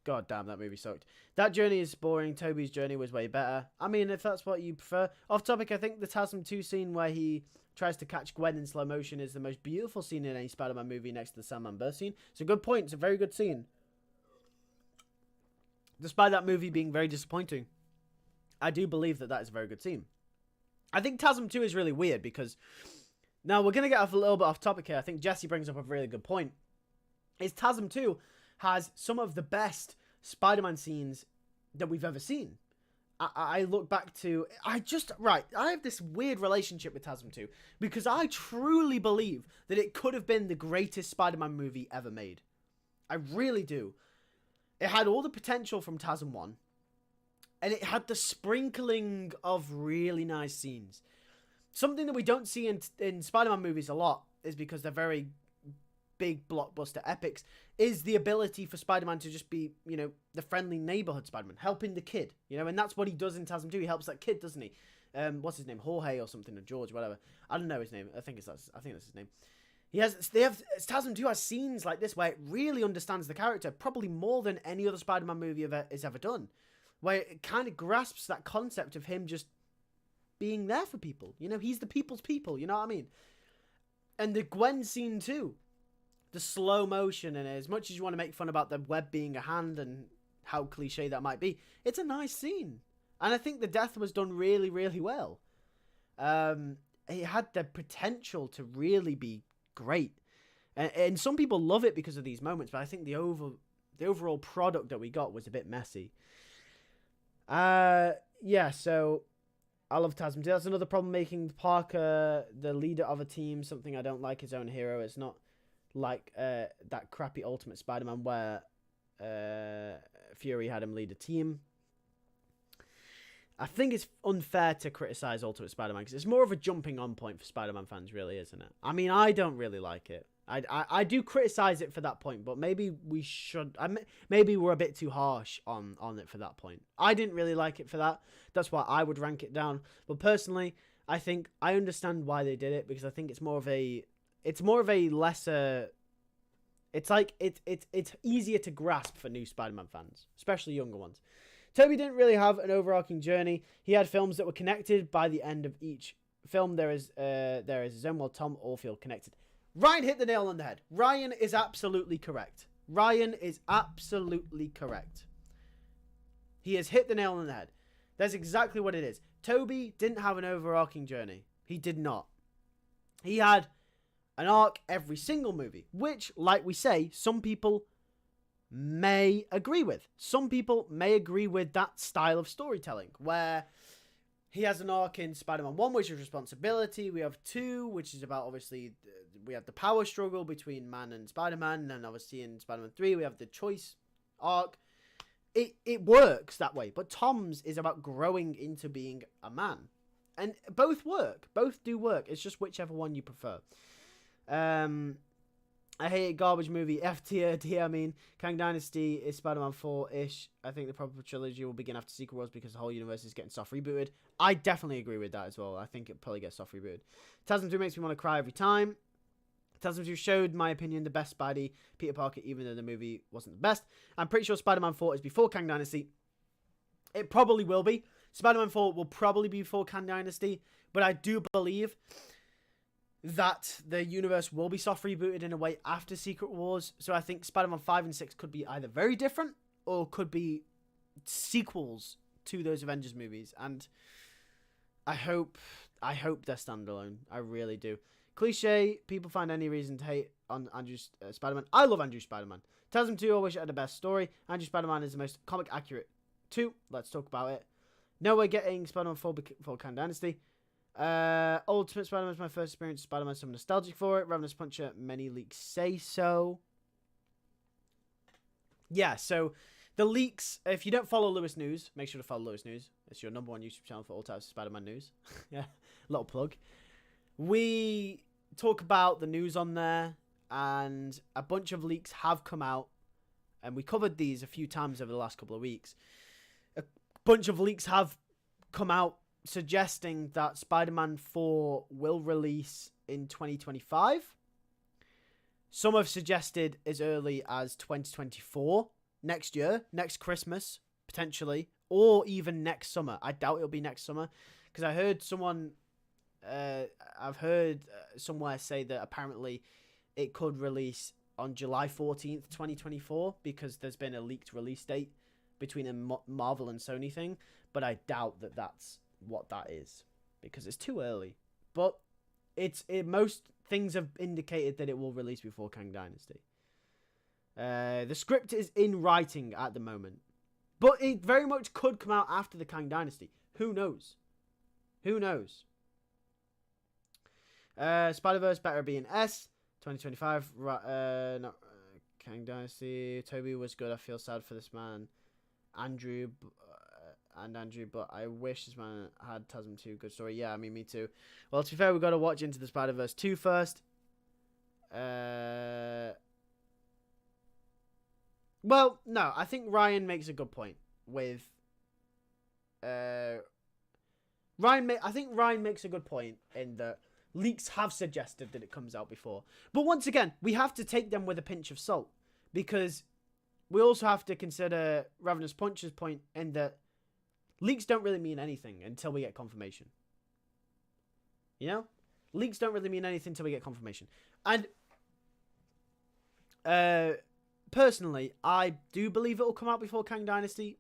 [SPEAKER 1] God damn, that movie sucked. That journey is boring. Toby's journey was way better. I mean, if that's what you prefer. Off topic, I think the TASM 2 scene where he tries to catch Gwen in slow motion is the most beautiful scene in any Spider-Man movie next to the Sandman burst scene. It's a good point. It's a very good scene. Despite that movie being very disappointing, I do believe that is a very good scene. I think TASM 2 is really weird because... Now, we're going to get off a little bit off topic here. I think Jesse brings up a really good point. Is TASM 2 has some of the best Spider-Man scenes that we've ever seen. I look back to, I have this weird relationship with TASM 2 because I truly believe that it could have been the greatest Spider-Man movie ever made. I really do. It had all the potential from TASM 1, and it had the sprinkling of really nice scenes. Something that we don't see in Spider-Man movies a lot is because they're very big blockbuster epics, is the ability for Spider-Man to just be, you know, the friendly neighborhood Spider-Man, helping the kid, you know, and that's what he does in TASM 2. He helps that kid, doesn't he? What's his name? Jorge or something, or George, whatever. I don't know his name. I think that's his name. TASM 2 has scenes like this where it really understands the character, probably more than any other Spider-Man movie has ever done, where it kind of grasps that concept of him just being there for people. You know, he's the people's people, you know what I mean? And the Gwen scene too. The slow motion, and as much as you want to make fun about the web being a hand and how cliche that might be, it's a nice scene. And I think the death was done really, really well. It had the potential to really be great. And some people love it because of these moments, but I think the overall product that we got was a bit messy. Yeah, so I love TASM 2. That's another problem, making Parker the leader of a team, something I don't like, his own hero. It's not like that crappy Ultimate Spider-Man where Fury had him lead a team. I think it's unfair to criticize Ultimate Spider-Man because it's more of a jumping on point for Spider-Man fans, really, isn't it? I mean, I don't really like it. I do criticize it for that point, but maybe we should. Maybe we're a bit too harsh on it for that point. I didn't really like it for that. That's why I would rank it down. But personally, I think I understand why they did it, because I think it's more of a lesser. It's like it's easier to grasp for new Spider-Man fans, especially younger ones. Toby didn't really have an overarching journey. He had films that were connected. By the end of each film, there is his own, while Tom all feel connected. Ryan hit the nail on the head. Ryan is absolutely correct. He has hit the nail on the head. That's exactly what it is. Toby didn't have an overarching journey. He did not. He had an arc every single movie, which, like we say, some people may agree with. Some people may agree with that style of storytelling, where he has an arc in Spider-Man 1, which is responsibility. We have 2, which is about, obviously, we have the power struggle between man and Spider-Man. And then, obviously, in Spider-Man 3, we have the choice arc. It works that way. But Tom's is about growing into being a man. And both work. Both do work. It's just whichever one you prefer. I hate garbage movie. F tier, I mean. Kang Dynasty is Spider-Man 4-ish. I think the proper trilogy will begin after Secret Wars because the whole universe is getting soft rebooted. I definitely agree with that as well. I think it'll probably get soft rebooted. TASM 2 makes me want to cry every time. TASM 2 showed, my opinion, the best Spidey, Peter Parker, even though the movie wasn't the best. I'm pretty sure Spider-Man 4 is before Kang Dynasty. It probably will be. Spider-Man 4 will probably be before Kang Dynasty. But I do believe that the universe will be soft rebooted in a way after Secret Wars. So I think Spider-Man 5 and 6 could be either very different or could be sequels to those Avengers movies. And I hope they're standalone. I really do. Cliche, people find any reason to hate on Andrew Spider-Man. I love Andrew Spider-Man. TASM 2, I wish it had the best story. Andrew Spider-Man is the most comic accurate 2. Let's talk about it. No, we're getting Spider-Man 4 before Kang Dynasty. Ultimate Spider-Man is my first experience with Spider-Man, so I'm nostalgic for it. Ravenous Puncher, many leaks say so. Yeah, so the leaks, if you don't follow Lewis News, make sure to follow Lewis News. It's your number one YouTube channel for all types of Spider-Man news. Yeah, little plug. We talk about the news on there, and a bunch of leaks have come out, and we covered these a few times over the last couple of weeks. A bunch of leaks have come out suggesting that Spider-Man 4 will release in 2025. Some have suggested as early as 2024, next year, next Christmas, potentially, or even next summer. I doubt it'll be next summer, because I heard someone, I've heard somewhere say that apparently it could release on July 14th, 2024, because there's been a leaked release date between a Marvel and Sony thing, but I doubt that that's what that is, because it's too early. But most things have indicated that it will release before Kang Dynasty. The script is in writing at the moment, But it very much could come out after the Kang Dynasty. Who knows? Who knows? Spider-Verse better be an S. 2025. Not Kang Dynasty. Toby was good. I feel sad for this man. Andrew, but I wish this man had TASM 2. Good story. Yeah, I mean, me too. Well, to be fair, we've got to watch Into the Spider-Verse 2 first. Well, no, I think Ryan makes a good point with. I think Ryan makes a good point in that leaks have suggested that it comes out before. But once again, we have to take them with a pinch of salt, because we also have to consider Ravenous Punch's point in that leaks don't really mean anything until we get confirmation. You know? Leaks don't really mean anything until we get confirmation. And personally, I do believe it will come out before Kang Dynasty.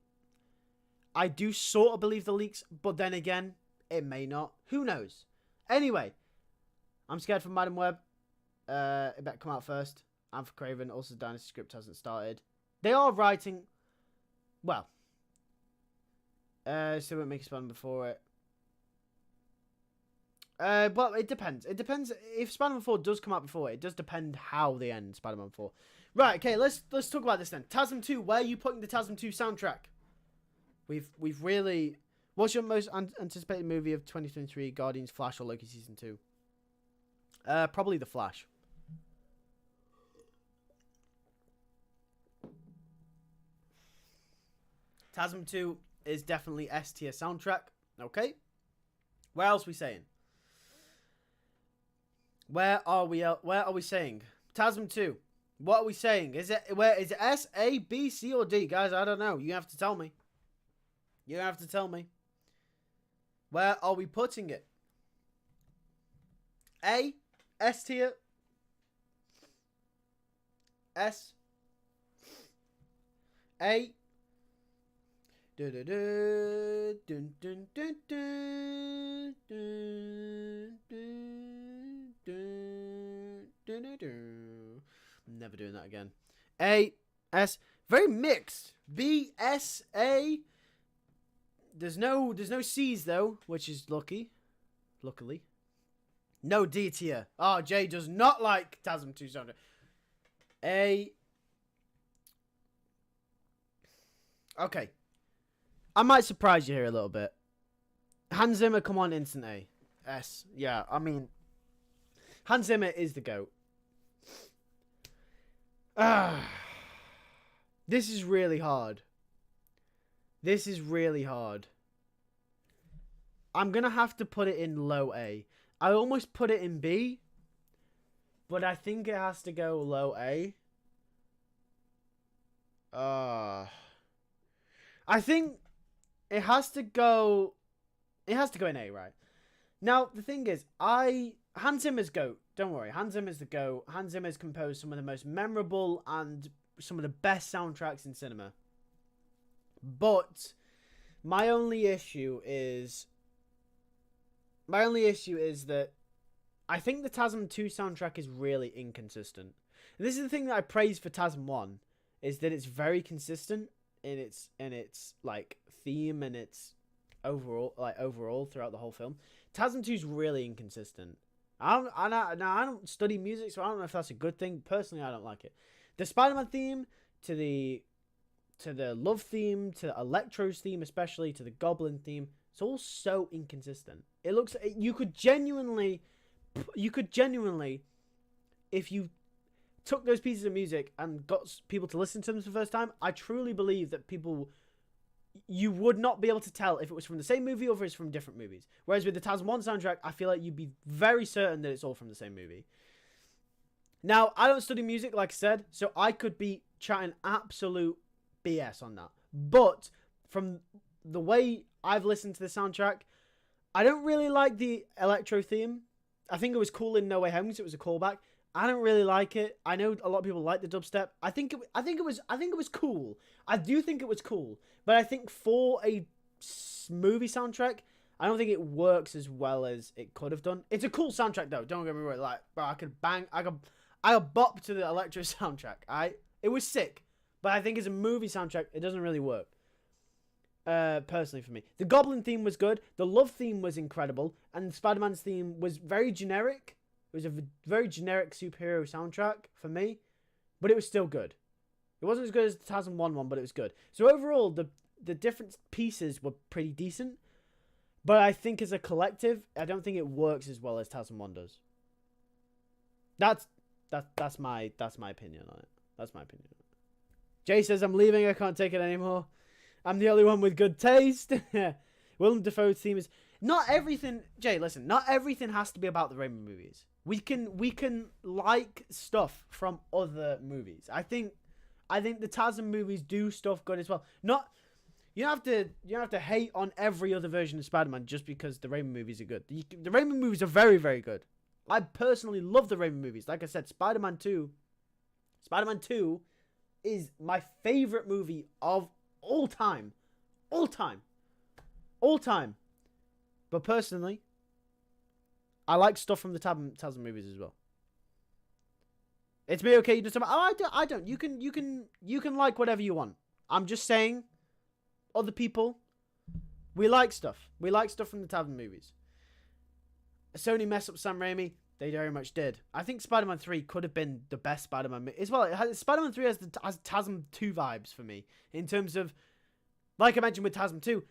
[SPEAKER 1] I do sort of believe the leaks, but then again, it may not. Who knows? Anyway, I'm scared for Madam Web. It better come out first. And for Craven, also the Dynasty script hasn't started. They are writing... Well. So we'll make a Spider-Man before it. Well, it depends. It depends. If Spider-Man 4 does come out before it does depend how they end Spider-Man 4. Right, okay, let's talk about this then. TASM 2, where are you putting the TASM 2 soundtrack? We've really... What's your most anticipated movie of 2023? Guardians, Flash, or Loki Season 2? Probably The Flash. TASM 2 is definitely S tier soundtrack. Okay. Where else are we saying? Where are we saying? TASM 2. What are we saying? Is it S, A, B, C, or D? Guys, I don't know. You have to tell me. You have to tell me. Where are we putting it? A, S tier. S. A. I'm never doing that again. A, S, very mixed. B, S, A. There's no C's though, which is luckily. No D tier. Oh, Jay does not like TASM 2 soundtrack. A. Okay. I might surprise you here a little bit. Hans Zimmer, come on, instant A. S. Yeah, I mean, Hans Zimmer is the GOAT. This is really hard. This is really hard. I'm going to have to put it in low A. I almost put it in B, but I think it has to go low A. I think it has to go in A, right? Now, the thing is, Hans Zimmer's GOAT. Don't worry, Hans Zimmer's the GOAT. Hans Zimmer's composed some of the most memorable and some of the best soundtracks in cinema. But my only issue is that I think the TASM 2 soundtrack is really inconsistent. And this is the thing that I praise for TASM 1, is that it's very consistent in its like theme and its overall throughout the whole film. TASM 2 is really inconsistent. I don't study music, so I don't know if that's a good thing. Personally, I don't like it. The Spider-Man theme to the Love theme, to the Electro's theme, especially to the Goblin theme, it's all so inconsistent. It looks, you could genuinely, if you took those pieces of music and got people to listen to them for the first time, I truly believe that you would not be able to tell if it was from the same movie or if it's from different movies. Whereas with the TASM 1 soundtrack, I feel like you'd be very certain that it's all from the same movie. Now, I don't study music, like I said, so I could be chatting absolute BS on that. But from the way I've listened to the soundtrack, I don't really like the electro theme. I think it was cool in No Way Home because it was a callback. I don't really like it. I know a lot of people like the dubstep. I think it was cool. I do think it was cool, but I think for a movie soundtrack, I don't think it works as well as it could have done. It's a cool soundtrack though. Don't get me wrong. Like, bro, I could bop to the electro soundtrack. It was sick, but I think as a movie soundtrack, it doesn't really work. Personally for me, the Goblin theme was good. The Love theme was incredible, and Spider-Man's theme was very generic. It was a very generic superhero soundtrack for me, but it was still good. It wasn't as good as the TASM 1 one, but it was good. So overall, the different pieces were pretty decent, but I think as a collective, I don't think it works as well as TASM 1 does. That's my opinion on it. That's my opinion. Jay says, I'm leaving, I can't take it anymore. I'm the only one with good taste. Willem Dafoe's theme is... Not everything... Jay, listen. Not everything has to be about the Raimi movies. We can like stuff from other movies. I think the TASM movies do stuff good as well. Not... You don't have to hate on every other version of Spider-Man just because the Raimi movies are good. The Raimi movies are very, very good. I personally love the Raimi movies. Like I said, Spider-Man 2 is my favorite movie of all time. All time. But personally, I like stuff from the TASM movies as well. It's me, okay? You just I don't. You can like whatever you want. I'm just saying, other people, we like stuff. We like stuff from the TASM movies. Sony messed up Sam Raimi. They very much did. I think Spider-Man 3 could have been the best Spider-Man movie. As well, Spider-Man 3 has TASM 2 vibes for me. In terms of, like I mentioned with TASM 2,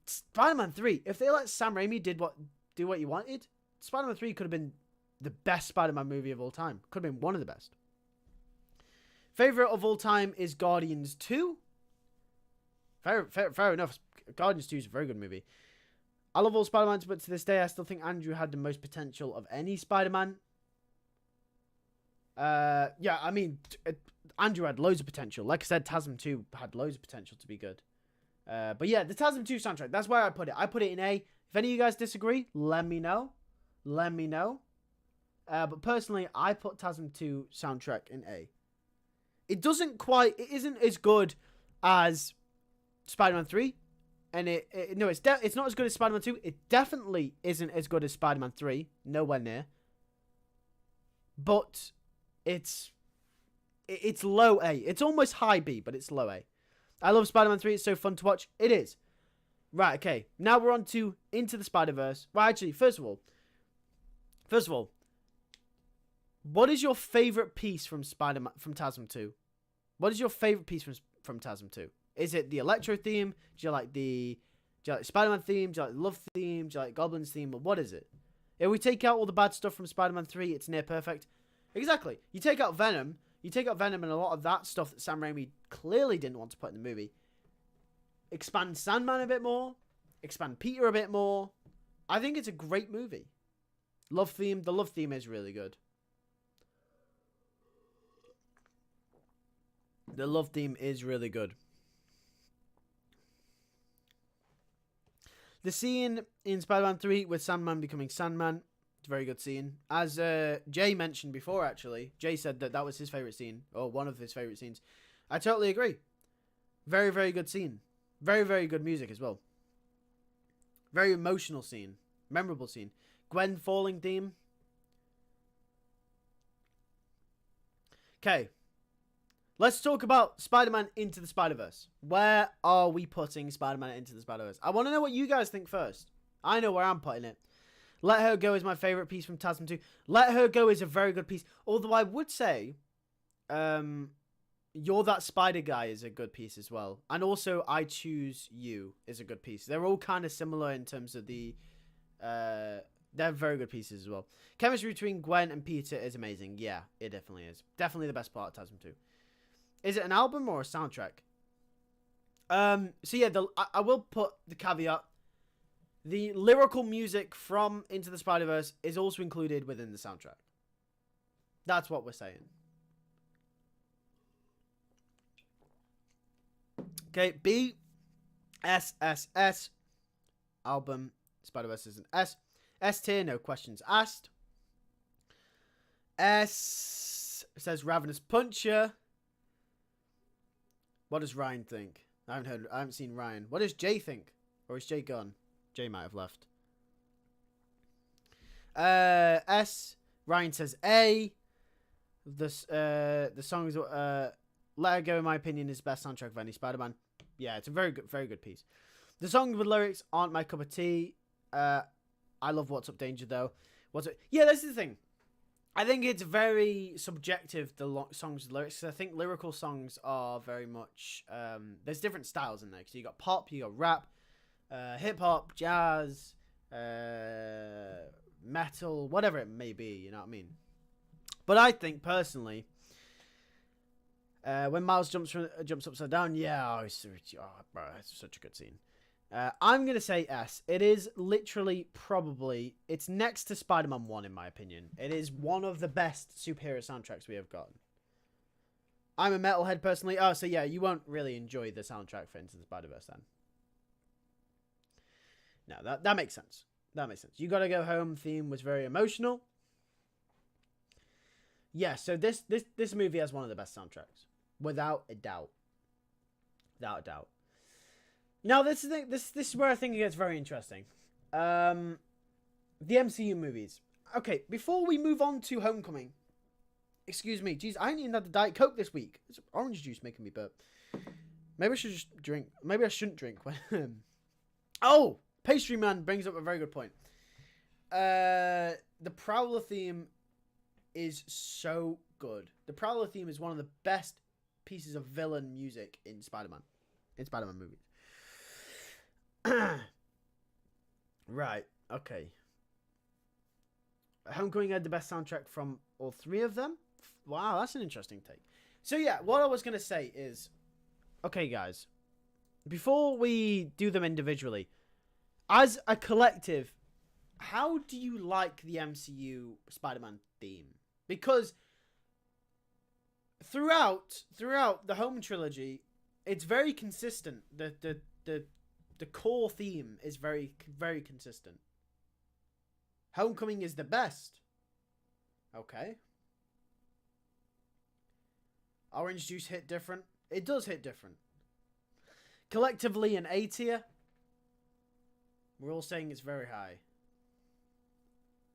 [SPEAKER 1] Spider-Man 3, if they let Sam Raimi do what he wanted, Spider-Man 3 could have been the best Spider-Man movie of all time. Could have been one of the best. Favorite of all time is Guardians 2. Fair enough. Guardians 2 is a very good movie. I love all Spider-Mans, but to this day, I still think Andrew had the most potential of any Spider-Man. Yeah, I mean, Andrew had loads of potential. Like I said, TASM 2 had loads of potential to be good. But yeah, the TASM 2 soundtrack, that's where I put it. I put it in A. If any of you guys disagree, let me know. But personally, I put TASM 2 soundtrack in A. It isn't as good as Spider-Man 3. And it's not as good as Spider-Man 2. It definitely isn't as good as Spider-Man 3. Nowhere near. But it's low A. It's almost high B, but it's low A. I love Spider-Man 3. It's so fun to watch. It is. Right, okay. Now we're on to Into the Spider-Verse. Well, actually, first of all, what is your favorite piece from TASM 2? What is your favorite piece from TASM 2? Is it the Electro theme? Do you like the Spider-Man theme? Do you like the Love theme? Do you like Goblin's theme? Or what is it? If we take out all the bad stuff from Spider-Man 3, it's near perfect. Exactly. You take out Venom and a lot of that stuff that Sam Raimi clearly didn't want to put in the movie. Expand Sandman a bit more. Expand Peter a bit more. I think it's a great movie. The Love theme is really good. The Love theme is really good. The scene in Spider-Man 3 with Sandman becoming Sandman, it's a very good scene. As Jay mentioned before, actually, Jay said that was his favourite scene, or one of his favourite scenes. I totally agree. Very, very good scene. Very, very good music as well. Very emotional scene. Memorable scene. Gwen falling theme. Okay. Let's talk about Spider-Man Into the Spider-Verse. Where are we putting Spider-Man Into the Spider-Verse? I want to know what you guys think first. I know where I'm putting it. Let Her Go is my favourite piece from TASM 2. Let Her Go is a very good piece. Although I would say, You're That Spider Guy is a good piece as well. And also, I Choose You is a good piece. They're all kind of similar in terms of the... they're very good pieces as well. Chemistry between Gwen and Peter is amazing. Yeah, it definitely is. Definitely the best part of TASM 2. Is it an album or a soundtrack? So yeah, I will put the caveat. The lyrical music from Into the Spider-Verse is also included within the soundtrack. That's what we're saying. Okay, B. S. Album. Spider-Verse is an S. S tier, no questions asked. S says Ravenous Puncher. What does Ryan think? I haven't seen Ryan. What does Jay think? Or is Jay gone? Jay might have left. S. Ryan says A. The songs Let Her Go, in my opinion, is the best soundtrack of any Spider-Man. Yeah, it's a very good piece. The songs with lyrics aren't my cup of tea. I love What's Up Danger though. Yeah, that's the thing. I think it's very subjective, the songs with lyrics. I think lyrical songs are very much there's different styles in there. So you got pop, you got rap, hip hop, jazz, metal, whatever it may be. You know what I mean? But I think personally, when Miles jumps upside down, yeah, bro, it's such a good scene. I'm going to say S. It is literally probably... It's next to Spider-Man 1, in my opinion. It is one of the best superhero soundtracks we have gotten. I'm a metalhead, personally. Oh, so yeah, you won't really enjoy the soundtrack for Into the Spider-Verse, then. No, that makes sense. That makes sense. You Gotta Go Home theme was very emotional. Yeah, so this movie has one of the best soundtracks. Without a doubt. Without a doubt. Now, this is where I think it gets very interesting. The MCU movies. Okay, before we move on to Homecoming. Excuse me. Jeez, I ain't even had the Diet Coke this week. It's orange juice making me burp. Maybe I should just drink. Maybe I shouldn't drink. Oh! Pastry Man brings up a very good point. The Prowler theme is so good. The Prowler theme is one of the best pieces of villain music in Spider-Man. In Spider-Man movies. Right, okay. Homecoming had the best soundtrack from all three of them. Wow, that's an interesting take. So yeah, what I was going to say is, okay guys, before we do them individually, as a collective, how do you like the MCU Spider-Man theme? Because throughout the Home trilogy, it's very consistent. The core theme is very consistent. Homecoming is the best. Okay. Orange juice hit different. It does hit different. Collectively an A tier. We're all saying it's very high.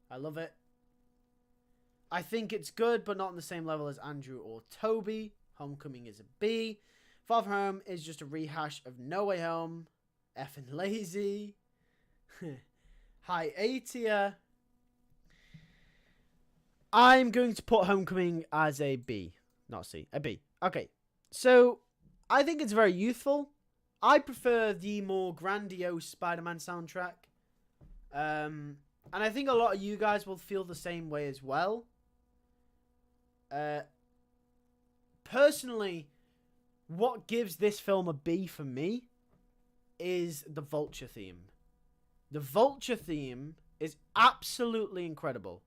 [SPEAKER 1] I love it. I think it's good, but not on the same level as Andrew or Toby. Homecoming is a B. Far From Home is just a rehash of No Way Home. Effing lazy. High A tier. I'm going to put Homecoming as a B. Not C. A B. Okay. So, I think it's very youthful. I prefer the more grandiose Spider-Man soundtrack. And I think a lot of you guys will feel the same way as well. Personally, what gives this film a B for me is the Vulture theme. The Vulture theme is absolutely incredible.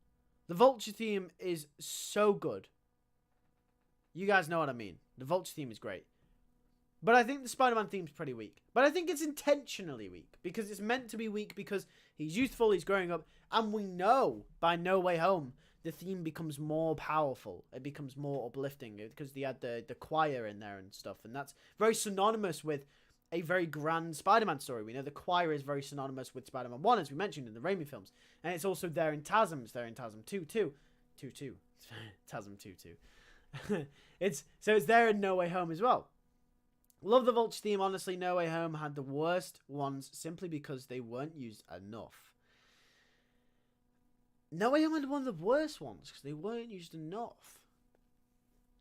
[SPEAKER 1] The Vulture theme is so good. You guys know what I mean. The Vulture theme is great. But I think the Spider-Man theme is pretty weak. But I think it's intentionally weak. Because it's meant to be weak because he's youthful, he's growing up. And we know by No Way Home, the theme becomes more powerful. It becomes more uplifting. Because they had the choir in there and stuff. And that's very synonymous with a very grand Spider-Man story. We know the choir is very synonymous with Spider-Man 1, as we mentioned in the Raimi films. And it's also there in TASM. It's there in TASM 2, too. 2. TASM 2, too. It's there in No Way Home as well. Love the Vulture theme. Honestly, No Way Home had the worst ones simply because they weren't used enough. No Way Home had one of the worst ones because they weren't used enough.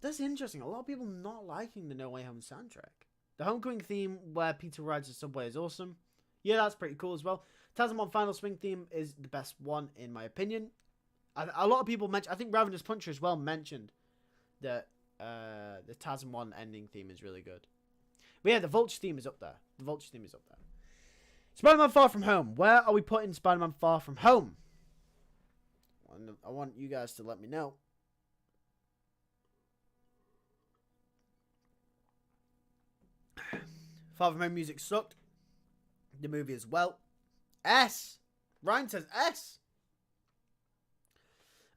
[SPEAKER 1] That's interesting. A lot of people not liking the No Way Home soundtrack. The Homecoming theme where Peter rides the subway is awesome. Yeah, that's pretty cool as well. Tasmon Final Swing theme is the best one in my opinion. A lot of people mentioned, I think Ravenous Puncher as well mentioned that the Tasmon ending theme is really good. But yeah, the Vulture theme is up there. The Vulture theme is up there. Spider-Man Far From Home. Where are we putting Spider-Man Far From Home? I want you guys to let me know. Far From Home music sucked. The movie as well. S. Ryan says S.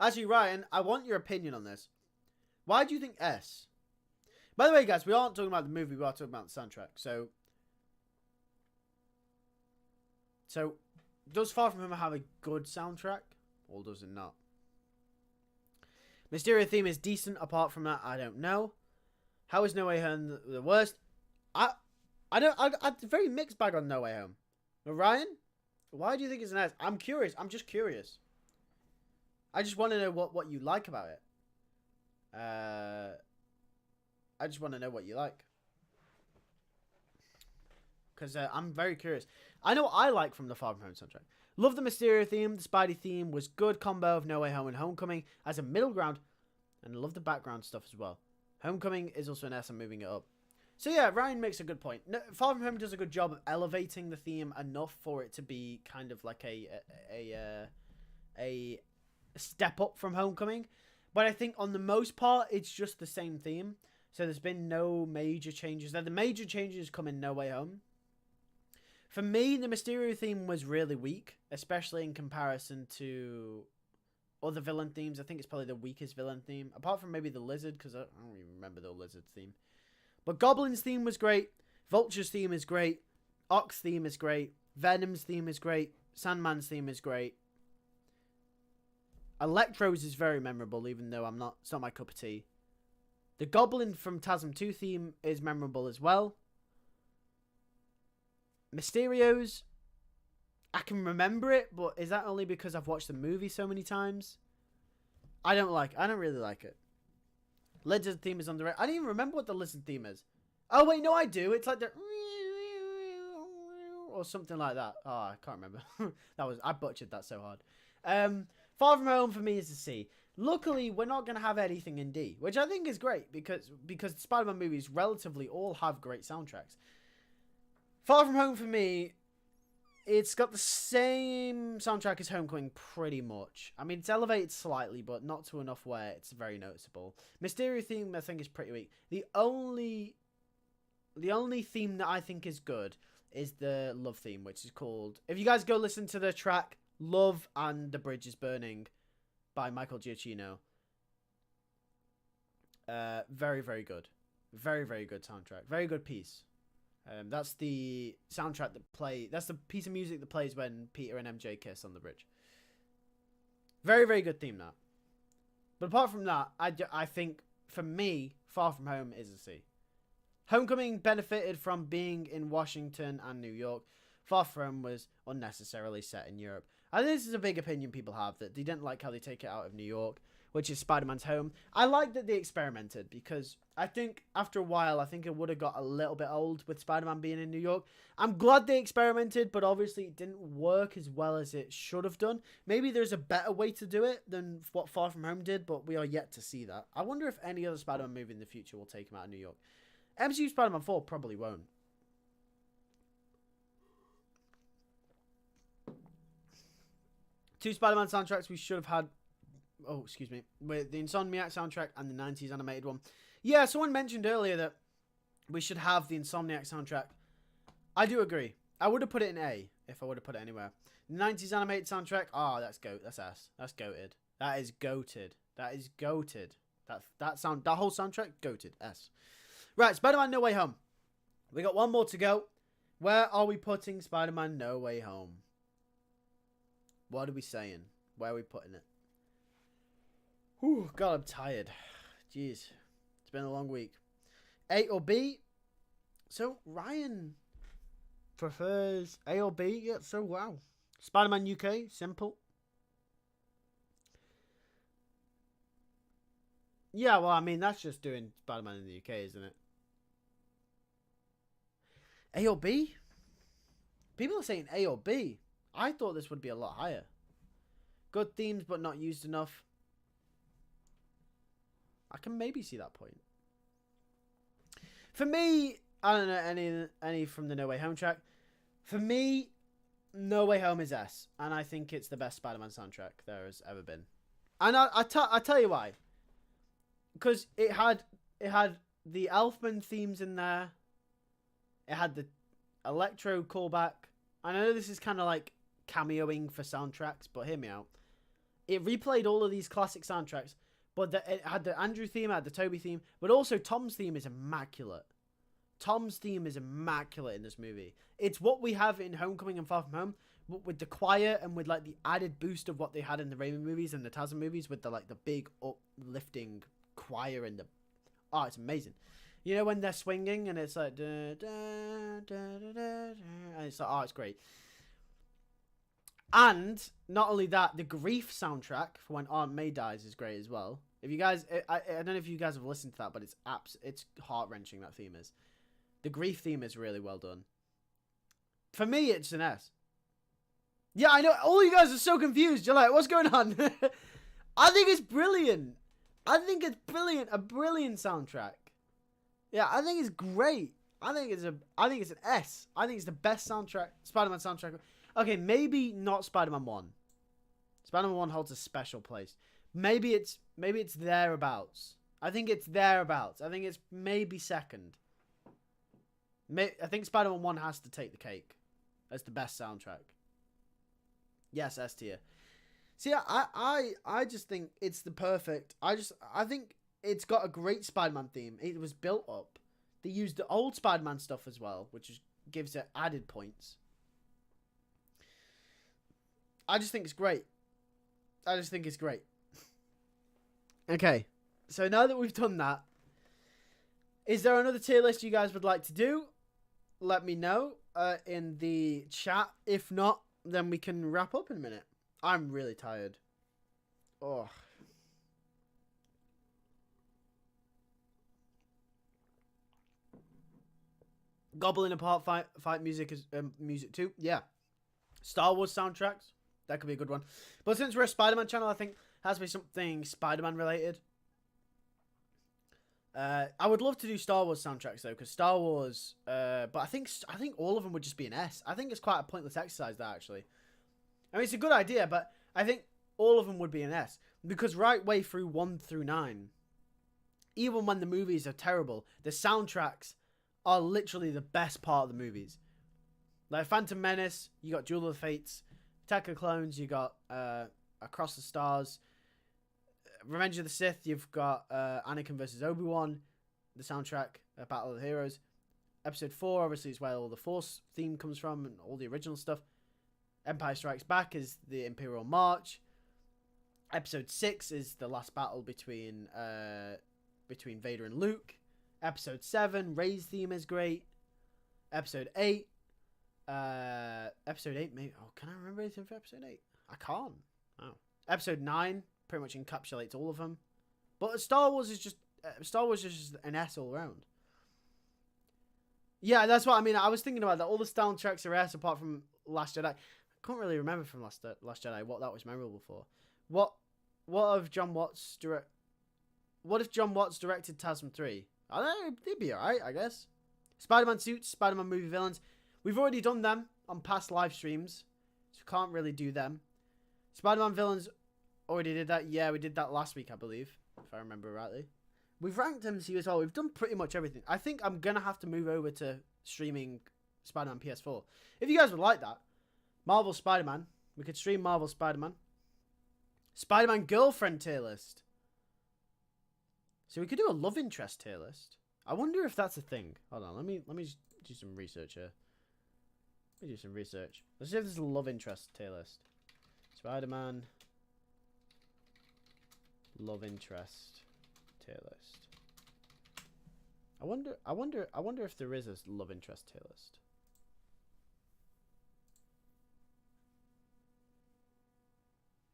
[SPEAKER 1] Actually, Ryan, I want your opinion on this. Why do you think S? By the way, guys, we aren't talking about the movie. We are talking about the soundtrack. So does Far From Home have a good soundtrack? Or does it not? Mysterio theme is decent. Apart from that, I don't know. How is No Way Home the worst? I very mixed bag on No Way Home. But Ryan, why do you think it's an S? I'm curious. I'm just curious. I just want to know what you like about it. I just want to know what you like. Because I'm very curious. I know what I like from the Far From Home soundtrack. Love the Mysterio theme. The Spidey theme was good combo of No Way Home and Homecoming as a middle ground. And I love the background stuff as well. Homecoming is also an S. I'm moving it up. So yeah, Ryan makes a good point. No, Far From Home does a good job of elevating the theme enough for it to be kind of like a step up from Homecoming. But I think on the most part, it's just the same theme. So there's been no major changes there. The major changes come in No Way Home. For me, the Mysterio theme was really weak, especially in comparison to other villain themes. I think it's probably the weakest villain theme, apart from maybe the Lizard, because I don't even remember the Lizard theme. But Goblin's theme was great. Vulture's theme is great. Ox theme is great. Venom's theme is great. Sandman's theme is great. Electro's is very memorable, even though it's not my cup of tea. The Goblin from TASM 2 theme is memorable as well. Mysterio's, I can remember it, but is that only because I've watched the movie so many times? I don't really like it. Lizard theme is underrated. I don't even remember what the Lizard theme is. Oh wait, no, I do. It's like the or something like that. Oh, I can't remember. I butchered that so hard. Far From Home for me is a C. Luckily, we're not going to have anything in D, which I think is great because the Spider-Man movies relatively all have great soundtracks. Far From Home for me, it's got the same soundtrack as Homecoming pretty much. I mean, it's elevated slightly, but not to enough where it's very noticeable. Mysterio theme, I think, is pretty weak. The only theme that I think is good is the Love theme, which is called... If you guys go listen to the track Love and the Bridge is Burning by Michael Giacchino. Very, very good. Very, very good soundtrack. Very good piece. That's the soundtrack that's the piece of music that plays when Peter and MJ kiss on the bridge. Very, very good theme, that. But apart from that, I think, for me, Far From Home is a C. Homecoming benefited from being in Washington and New York. Far From Home was unnecessarily set in Europe. I think this is a big opinion people have, that they didn't like how they take it out of New York, which is Spider-Man's home. I like that they experimented, because I think after a while, I think it would have got a little bit old with Spider-Man being in New York. I'm glad they experimented, but obviously it didn't work as well as it should have done. Maybe there's a better way to do it than what Far From Home did, but we are yet to see that. I wonder if any other Spider-Man movie in the future will take him out of New York. MCU Spider-Man 4 probably won't. Two Spider-Man soundtracks we should have had. Oh, excuse me. With the Insomniac soundtrack and the 90s animated one. Yeah, someone mentioned earlier that we should have the Insomniac soundtrack. I do agree. I would have put it in A if I would have put it anywhere. The 90s animated soundtrack. Oh, that's goat. That's S. That's goated. That is goated. That is goated. That whole soundtrack, goated. S. Right, Spider-Man No Way Home. We got one more to go. Where are we putting Spider-Man No Way Home? What are we saying? Where are we putting it? Whew, God, I'm tired. Jeez. It's been a long week. A or B? So, Ryan prefers A or B? Yeah, so wow. Spider-Man UK, simple. Yeah, well, I mean, that's just doing Spider-Man in the UK, isn't it? A or B? People are saying A or B. I thought this would be a lot higher. Good themes, but not used enough. I can maybe see that point. For me, I don't know any from the No Way Home track. For me, No Way Home is S, and I think it's the best Spider-Man soundtrack there has ever been. And I tell you why. Because it had the Elfman themes in there. It had the Electro callback. I know this is kind of like cameoing for soundtracks, but hear me out. It replayed all of these classic soundtracks, but it had the Andrew theme, it had the Toby theme, but also Tom's theme is immaculate. Tom's theme is immaculate in this movie. It's what we have in Homecoming and Far From Home, but with the choir and with like the added boost of what they had in the Raimi movies and the TASM movies with the like the big uplifting choir and the... Oh, it's amazing. You know when they're swinging and it's like, da, da, da, da, da, and it's like, oh, it's great. And not only that, the Grief soundtrack for when Aunt May dies is great as well. If you guys, I don't know if you guys have listened to that, but it's heart wrenching. That theme is. The Grief theme is really well done. For me, it's an S. Yeah, I know. All you guys are so confused. You're like, what's going on? I think it's brilliant. I think it's brilliant. A brilliant soundtrack. Yeah, I think it's great. I think it's an S. I think it's the best soundtrack, Spider-Man soundtrack. Okay, maybe not Spider-Man 1. Spider-Man 1 holds a special place. Maybe it's thereabouts. I think it's thereabouts. I think it's maybe second. I think Spider-Man 1 has to take the cake as the best soundtrack. Yes, S tier. See, I just think it's the perfect. I think it's got a great Spider-Man theme. It was built up. They used the old Spider-Man stuff as well, which gives it added points. I just think it's great. Okay, so now that we've done that, is there another tier list you guys would like to do? Let me know in the chat. If not, then we can wrap up in a minute. I'm really tired. Oh. Goblin apart fight music is music too. Yeah. Star Wars soundtracks. That could be a good one. But since we're a Spider-Man channel, I think it has to be something Spider-Man related. I would love to do Star Wars soundtracks though, because Star Wars. But I think all of them would just be an S. I think it's quite a pointless exercise that actually. I mean, it's a good idea, but I think all of them would be an S because right way through 1 through 9, even when the movies are terrible, the soundtracks are literally the best part of the movies. Like Phantom Menace, you got Duel of the Fates, Attack of the Clones, you got Across the Stars, Revenge of the Sith, you've got Anakin versus Obi-Wan, the soundtrack, Battle of the Heroes. Episode 4, obviously, is where all the Force theme comes from and all the original stuff. Empire Strikes Back is the Imperial March. Episode 6 is the last battle between Vader and Luke. Episode 7, Rey's theme is great. Episode 8, maybe. Oh, can I remember anything for episode 8? I can't. Oh. Episode 9 pretty much encapsulates all of them. But Star Wars is just an S all around. Yeah, that's what I mean. I was thinking about that. All the soundtracks are S apart from Last Jedi. I can't really remember from Last Jedi what that was memorable for. What if John Watts directed TASM 3? I don't know, they'd be alright, I guess. Spider-Man suits, Spider-Man movie villains. We've already done them on past live streams, so we can't really do them. Spider-Man villains, already did that. Yeah, we did that last week, I believe, if I remember rightly. We've ranked MCU as well. We've done pretty much everything. I think I'm going to have to move over to streaming Spider-Man PS4. If you guys would like that. Marvel Spider-Man. We could stream Marvel Spider-Man. Spider-Man girlfriend tier list. So we could do a love interest tier list. I wonder if that's a thing. Hold on, let me just do some research here. Let me do some research. Let's see if there's a love interest tier list. Spider-Man love interest tier list. I wonder if there is a love interest tier list.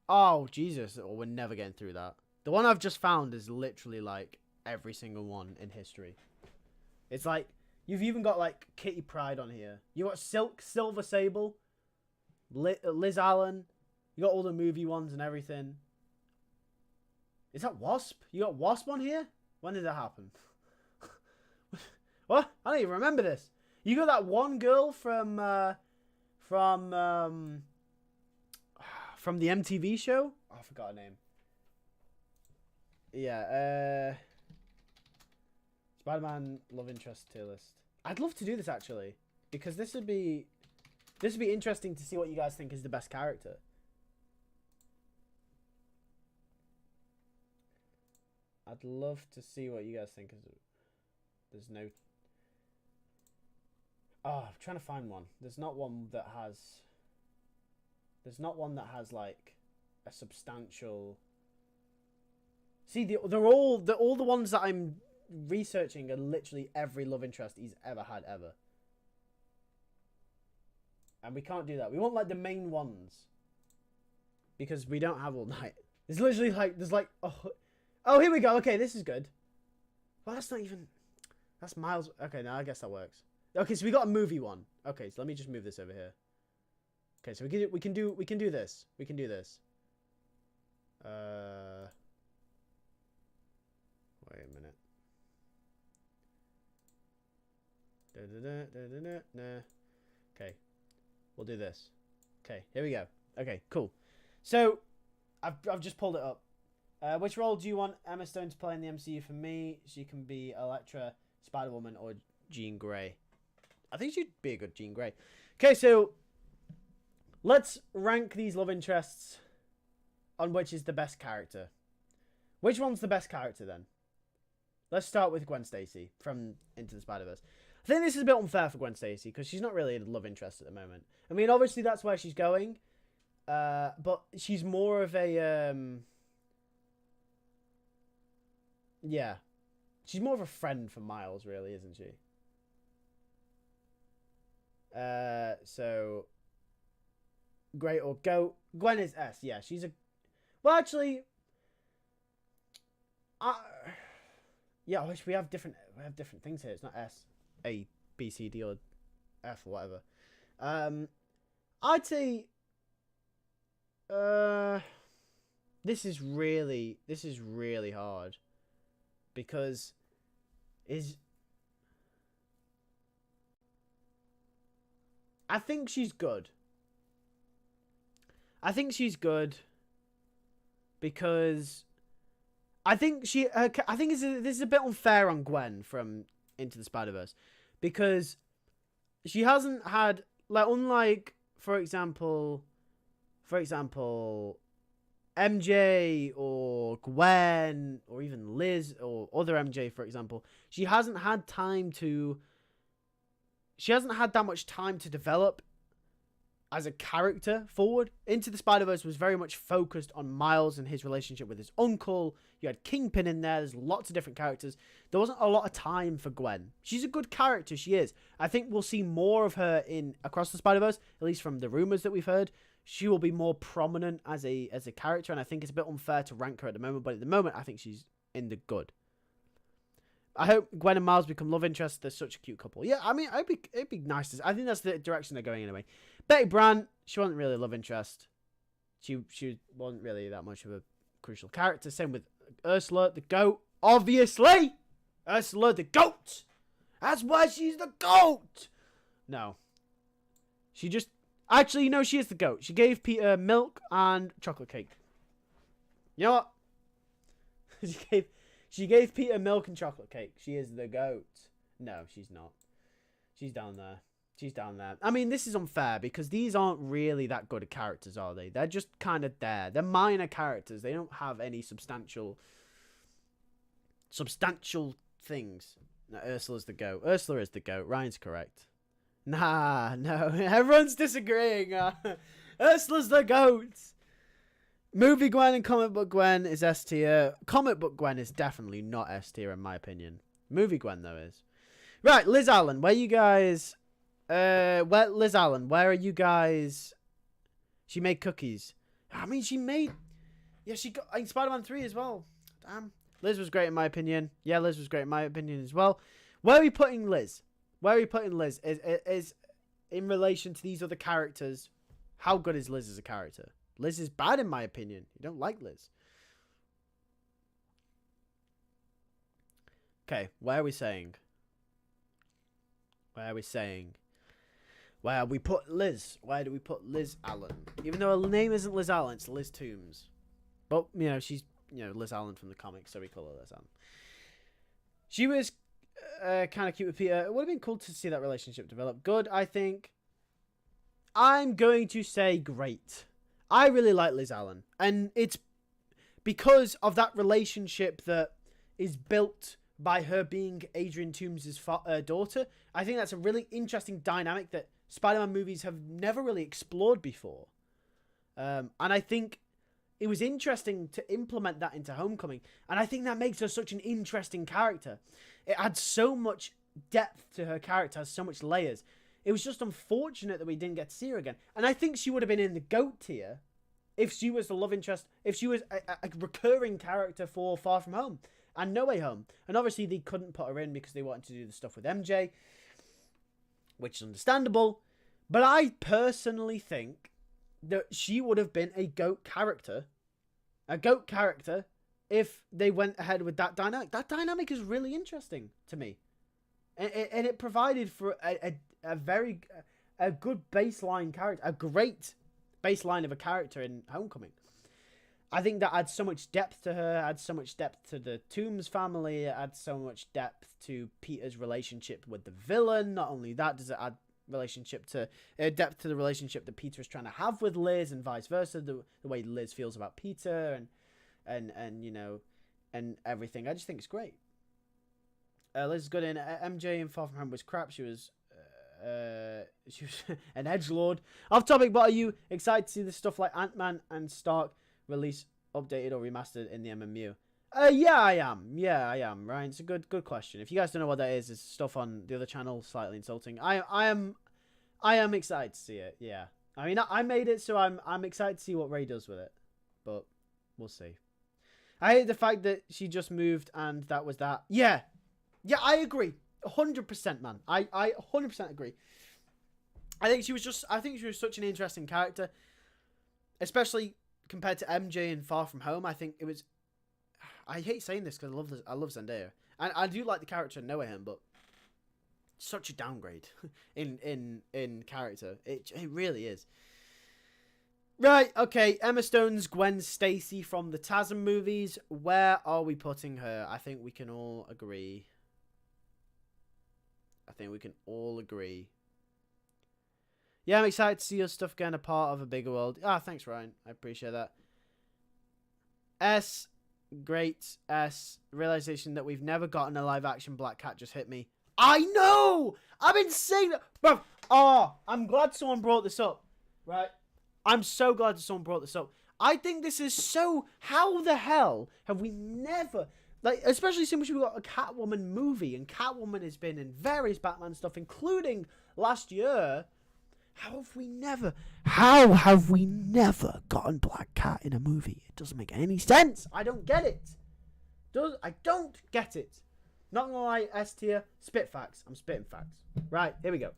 [SPEAKER 1] Oh, Jesus. Oh, we're never getting through that. The one I've just found is literally like every single one in history. It's like, you've even got like Kitty Pryde on here. You got Silver Sable, Liz Allen. You got all the movie ones and everything. Is that Wasp? You got Wasp on here? When did that happen? What? I don't even remember this. You got that one girl from the MTV show? Oh, I forgot her name. Yeah, Spider-Man love interest tier list. I'd love to do this actually, because this would be interesting to see what you guys think is the best character. I'd love to see what you guys think is. There's no. Oh, I'm trying to find one. There's not one that has. There's not one that has like a substantial. See, they're all the ones that I'm researching literally every love interest he's ever had ever. And we can't do that. We want like the main ones. Because we don't have all night. It's literally like, there's like, oh, here we go. Okay, this is good. Well, that's not even, that's Miles. Okay, now I guess that works. Okay, so we got a movie one. Okay, so let me just move this over here. Okay, so we can do this. We can do this. Wait a minute. Okay, we'll do this. Okay, here we go. Okay, cool. So, I've just pulled it up. Which role do you want Emma Stone to play in the MCU? For me, she can be Elektra, Spider-Woman, or Jean Grey. I think she'd be a good Jean Grey. Okay, so let's rank these love interests on which is the best character. Which one's the best character then? Let's start with Gwen Stacy from Into the Spider-Verse. I think this is a bit unfair for Gwen Stacy because she's not really a love interest at the moment. I mean, obviously that's where she's going. But she's more of a, yeah. She's more of a friend for Miles, really, isn't she? So, great or go. Gwen is S, yeah. She's a, well, actually, yeah, we have different things here. It's not S, A, B, C, D, or F, or whatever. I'd say, this is really hard because I think she's good. I think she's good because I think this is a bit unfair on Gwen from Into the Spider-Verse because she hasn't had, like, unlike for example MJ or Gwen or even Liz or other MJ, for example, she hasn't had that much time to develop as a character forward. Into the Spider-Verse was very much focused on Miles and his relationship with his uncle. You had Kingpin in there. There's lots of different characters. There wasn't a lot of time for Gwen. She's a good character. She is. I think we'll see more of her in Across the Spider-Verse, at least from the rumors that we've heard. She will be more prominent as a character, and I think it's a bit unfair to rank her at the moment, but at the moment, I think she's in the good. I hope Gwen and Miles become love interests. They're such a cute couple. Yeah, I mean, it'd be nice to see. I think that's the direction they're going anyway. Betty Brant, she wasn't really a love interest. She wasn't really that much of a crucial character. Same with Ursula, the goat. Obviously! Ursula, the goat! That's why she's the goat! No. She just... Actually, no, she is the goat. She gave Peter milk and chocolate cake. You know what? She gave Peter milk and chocolate cake. She is the goat. No, she's not. She's down there. She's down there. I mean, this is unfair because these aren't really that good of characters, are they? They're just kind of there. They're minor characters. They don't have any substantial things. No, Ursula's the goat. Ursula is the goat. Ryan's correct. Nah, no. Everyone's disagreeing. Ursula's the goat. Movie Gwen and comic book Gwen is S tier. Comic book Gwen is definitely not S tier in my opinion. Movie Gwen though is. Right, Liz Allen, where you guys? Liz Allen, where are you guys? She made cookies. I mean, she made. Yeah, she got in Spider-Man 3 as well. Damn. Liz was great in my opinion. Yeah, Liz was great in my opinion as well. Where are we putting Liz? Where are we putting Liz? Is in relation to these other characters? How good is Liz as a character? Liz is bad in my opinion. You don't like Liz. Okay, where are we saying? Where are we saying? Where we put Liz? Where do we put Liz Allen? Even though her name isn't Liz Allen, it's Liz Toombs. But, you know, she's, you know, Liz Allen from the comics, so we call her Liz Allen. She was kind of cute with Peter. It would have been cool to see that relationship develop. Good, I think. I'm going to say great. I really like Liz Allen. And it's because of that relationship that is built by her being Adrian Toombs' daughter. I think that's a really interesting dynamic that Spider-Man movies have never really explored before. And I think it was interesting to implement that into Homecoming. And I think that makes her such an interesting character. It adds so much depth to her character, has so much layers. It was just unfortunate that we didn't get to see her again. And I think she would have been in the GOAT tier if she was the love interest, if she was a recurring character for Far From Home and No Way Home. And obviously they couldn't put her in because they wanted to do the stuff with MJ, which is understandable. But I personally think that she would have been a GOAT character if they went ahead with that dynamic. That dynamic is really interesting to me. And it provided for a very good baseline character, a great baseline of a character in Homecoming. I think that adds so much depth to her, adds so much depth to the Toombs family, it adds so much depth to Peter's relationship with the villain. Not only that, does it add depth to the relationship that Peter is trying to have with Liz, and vice versa, the way Liz feels about Peter and you know, and everything. I just think it's great. Liz is good in MJ in Far From Home was crap. She was an edgelord. Off topic, but are you excited to see the stuff like Ant-Man and Stark release updated or remastered in the MMU? Yeah, I am. Ryan, it's a good question. If you guys don't know what that is, it's stuff on the other channel, slightly insulting. I am excited to see it. Yeah, I mean, I made it, so I'm excited to see what Ray does with it, but we'll see. I hate the fact that she just moved and that was that. Yeah, I agree. 100%, man. I 100% agree. I think she was such an interesting character, especially compared to MJ in Far From Home. I think it was. I hate saying this because I love Zendaya, and I do like the character in No Way Home, but such a downgrade in character. It really is. Right, okay. Emma Stone's Gwen Stacy from the TASM movies. Where are we putting her? I think we can all agree. Yeah, I'm excited to see your stuff getting a part of a bigger world. Thanks, Ryan. I appreciate that. Great realization that we've never gotten a live action Black Cat just hit me. I know! I've been saying that. Bro, I'm glad someone brought this up. Right? I'm so glad that someone brought this up. I think this is so... How the hell have we never... Like, especially since we've got a Catwoman movie, and Catwoman has been in various Batman stuff, including last year. How have we never gotten Black Cat in a movie? It doesn't make any sense. I don't get it. I don't get it. Not gonna lie, S tier, spit facts. I'm spitting facts. Right, here we go.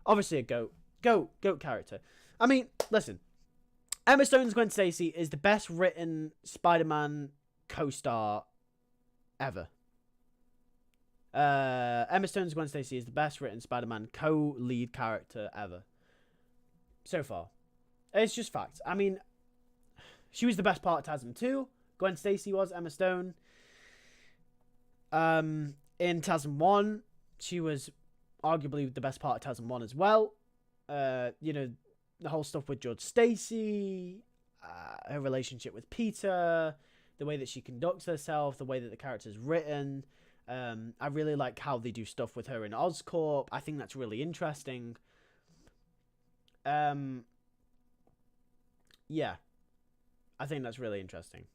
[SPEAKER 1] Obviously a GOAT character. I mean, listen. Emma Stone's Gwen Stacy is the best written Spider-Man co-star ever. Emma Stone's Gwen Stacy is the best written Spider-Man co-lead character ever. So far. It's just facts. I mean, she was the best part of TASM 2. Gwen Stacy was. Emma Stone. In TASM 1, she was arguably the best part of TASM 1 as well. You know, the whole stuff with George Stacy, her relationship with Peter, the way that she conducts herself, the way that the character's written. I really like how they do stuff with her in Oscorp. I think that's really interesting. Yeah. I think that's really interesting.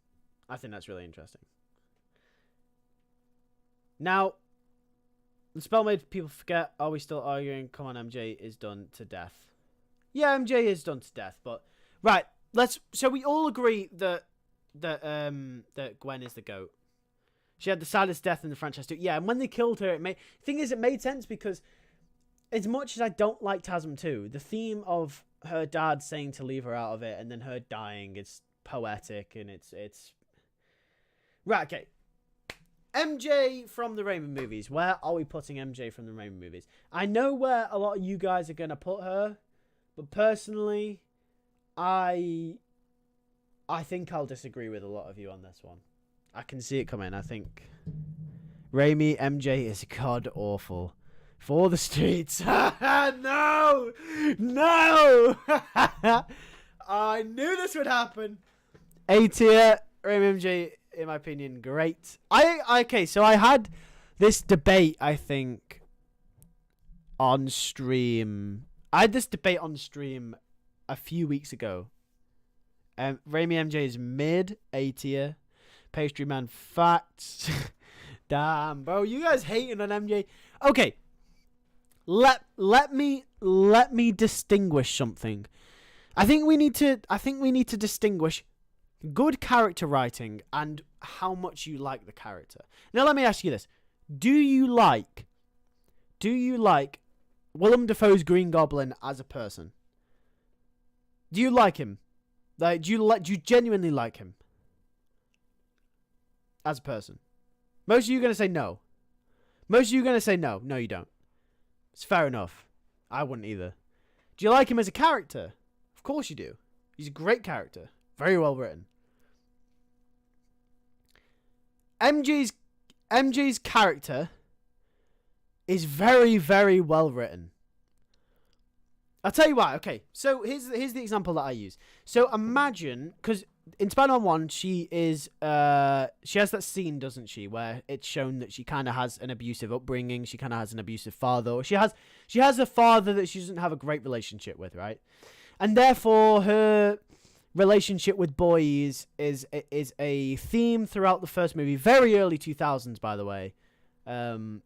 [SPEAKER 1] Now, the spell made people forget. Are we still arguing? Come on, MJ is done to death. Yeah, MJ is done to death, but... Right, so we all agree that Gwen is the GOAT. She had the saddest death in the franchise too. Yeah, and when they killed her, it made sense because as much as I don't like TASM 2, the theme of her dad saying to leave her out of it and then her dying is poetic and it's... Right, okay. MJ from the Raymond movies. Where are we putting MJ from the Raymond movies? I know where a lot of you guys are going to put her, but personally, I think I'll disagree with a lot of you on this one. I can see it coming. I think Raimi MJ is god awful. For the streets. No! I knew this would happen. A tier, Raimi MJ, in my opinion, great. Okay, so I had this debate, I think, on stream. I had this debate on stream a few weeks ago. Raimi MJ is mid A tier. Pastry Man facts. Damn, bro, you guys hating on MJ. Okay, let me distinguish something. I think we need to distinguish good character writing and how much you like the character. Now let me ask you this: Do you like Willem Dafoe's Green Goblin as a person? Do you like him? Like, do you genuinely like him as a person? Most of you are going to say no. Most of you are going to say no. No, you don't. It's fair enough. I wouldn't either. Do you like him as a character? Of course you do. He's a great character. Very well written. MJ's character is very, very well written. I'll tell you why. Okay, so here's the example that I use. So imagine, because in Spider-Man 1, she has that scene, doesn't she, where it's shown that she kind of has an abusive upbringing, she kind of has an abusive father, or she has a father that she doesn't have a great relationship with, right? And therefore, her relationship with boys is a theme throughout the first movie, very early 2000s, by the way. You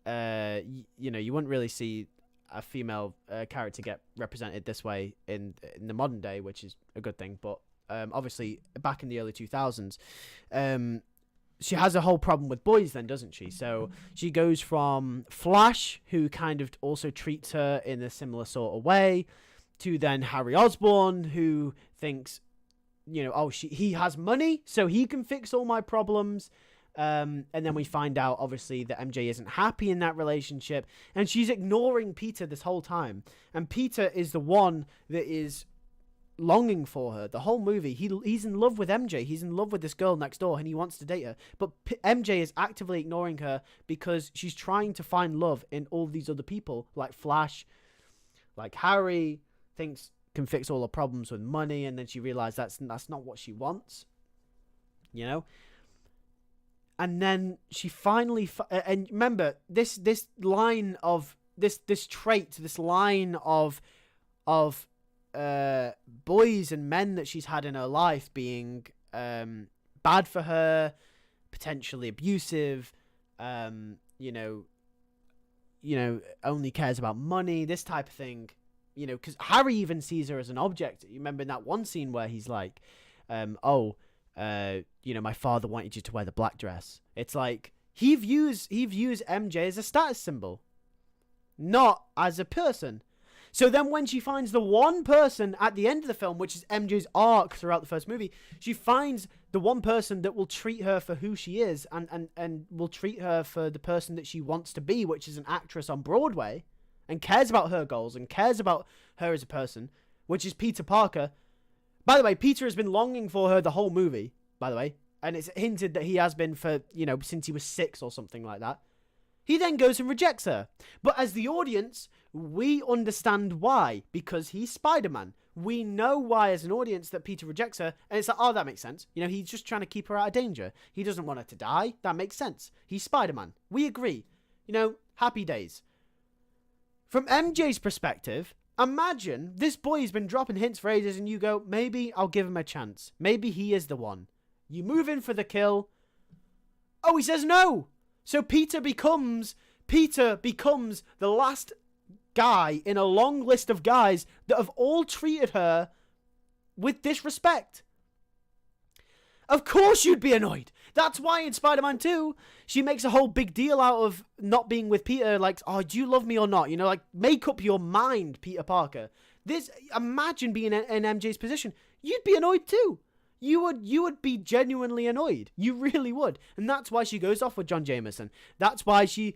[SPEAKER 1] wouldn't really see a female character get represented this way in the modern day, which is a good thing. But obviously, back in the early 2000s, she has a whole problem with boys then, doesn't she? So she goes from Flash, who kind of also treats her in a similar sort of way, to then Harry Osborn, who thinks, he has money, so he can fix all my problems. And then we find out, obviously, that MJ isn't happy in that relationship, and she's ignoring Peter this whole time. And Peter is the one that is longing for her the whole movie. He's in love with MJ. He's in love with this girl next door, and he wants to date her. But MJ is actively ignoring her because she's trying to find love in all these other people, like Flash, like Harry, thinks can fix all her problems with money, and then she realizes that's not what she wants, And then she finally, and remember this line of this trait, this line of boys and men that she's had in her life being bad for her, potentially abusive, only cares about money, this type of thing, because Harry even sees her as an object. You remember in that one scene where he's like, my father wanted you to wear the black dress. It's like he views MJ as a status symbol, not as a person. So then when she finds the one person at the end of the film, which is MJ's arc throughout the first movie, she finds the one person that will treat her for who she is and will treat her for the person that she wants to be, which is an actress on Broadway, and cares about her goals and cares about her as a person, which is Peter Parker. By the way, Peter has been longing for her the whole movie, by the way. And it's hinted that he has been for, since he was 6 or something like that. He then goes and rejects her. But as the audience, we understand why. Because he's Spider-Man. We know why as an audience that Peter rejects her. And it's like, oh, that makes sense. He's just trying to keep her out of danger. He doesn't want her to die. That makes sense. He's Spider-Man. We agree. Happy days. From MJ's perspective, imagine this boy's been dropping hints for ages and you go, maybe I'll give him a chance. Maybe he is the one. You move in for the kill. Oh, he says no. So Peter becomes the last guy in a long list of guys that have all treated her with disrespect. Of course you'd be annoyed. That's why in Spider-Man 2, she makes a whole big deal out of not being with Peter. Like, oh, do you love me or not? Make up your mind, Peter Parker. Imagine being in MJ's position. You'd be annoyed too. You would be genuinely annoyed. You really would. And that's why she goes off with John Jameson. That's why she,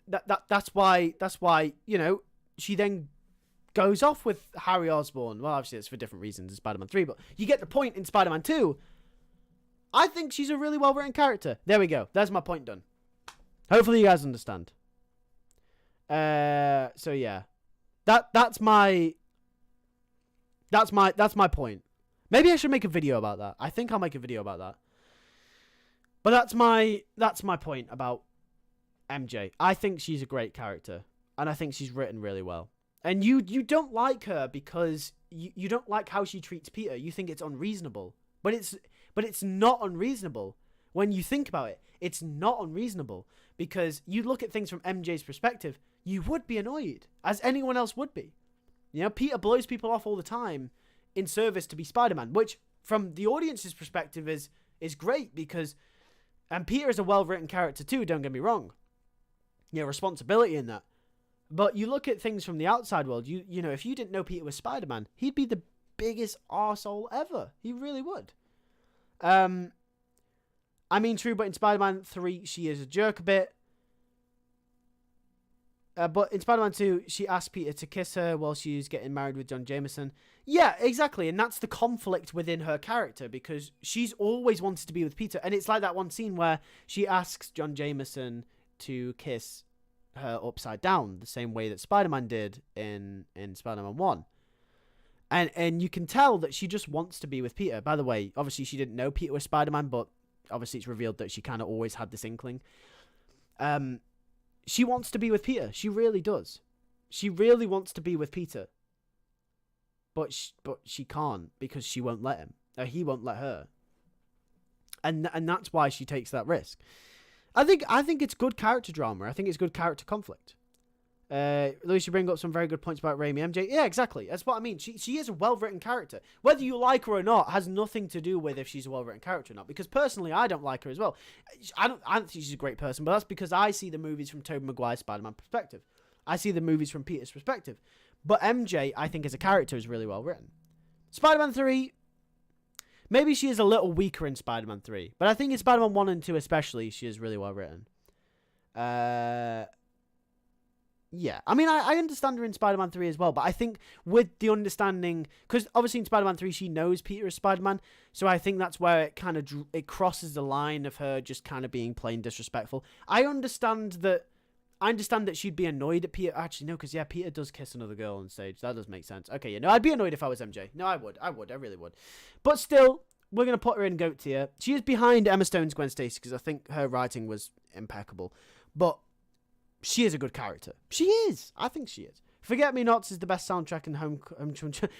[SPEAKER 1] that's why, she then goes off with Harry Osborn. Well, obviously it's for different reasons in Spider-Man 3, but you get the point in Spider-Man 2. I think she's a really well-written character. There we go. There's my point done. Hopefully you guys understand. So yeah. That's my point. Maybe I should make a video about that. I think I'll make a video about that. But that's my point about MJ. I think she's a great character. And I think she's written really well. And you don't like her because you don't like how she treats Peter. You think it's unreasonable. But it's not unreasonable. When you think about it, it's not unreasonable. Because you look at things from MJ's perspective, you would be annoyed, as anyone else would be. You know, Peter blows people off all the time in service to be Spider-Man, which from the audience's perspective is great because, and Peter is a well-written character too, don't get me wrong. You know, responsibility in that. But you look at things from the outside world, you know, if you didn't know Peter was Spider-Man, he'd be the biggest arsehole ever. He really would. I mean, true, but in Spider-Man 3, she is a jerk a bit. But in Spider-Man 2, she asked Peter to kiss her while she's getting married with John Jameson. Yeah, exactly. And that's the conflict within her character because she's always wanted to be with Peter. And it's like that one scene where she asks John Jameson to kiss her upside down, the same way that Spider-Man did in Spider-Man 1. And you can tell that she just wants to be with Peter. By the way, obviously she didn't know Peter was Spider-Man, but obviously it's revealed that she kind of always had this inkling. She wants to be with Peter. She really does. She really wants to be with Peter. But she can't because she won't let him. Or he won't let her. And that's why she takes that risk. I think it's good character drama. I think it's good character conflict. Lewis, you bring up some very good points about Raimi MJ. Yeah, exactly. That's what I mean. She is a well-written character. Whether you like her or not has nothing to do with if she's a well-written character or not. Because personally, I don't like her as well. I don't think she's a great person, but that's because I see the movies from Tobey Maguire's Spider-Man perspective. I see the movies from Peter's perspective. But MJ, I think as a character, is really well-written. Spider-Man 3, maybe she is a little weaker in Spider-Man 3. But I think in Spider-Man 1 and 2 especially, she is really well-written. Yeah, I mean, I understand her in Spider-Man 3 as well, but I think with the understanding, because obviously in Spider-Man 3 she knows Peter is Spider-Man, so I think that's where it kind of it crosses the line of her just kind of being plain disrespectful. I understand that she'd be annoyed at Peter. Actually, no, because yeah, Peter does kiss another girl on stage. That does make sense. Okay, yeah, no, I'd be annoyed if I was MJ. No, I really would. But still, we're gonna put her in GOAT tier. She is behind Emma Stone's Gwen Stacy because I think her writing was impeccable, but she is a good character. She is. I think she is. Forget Me Nots is the best soundtrack in home.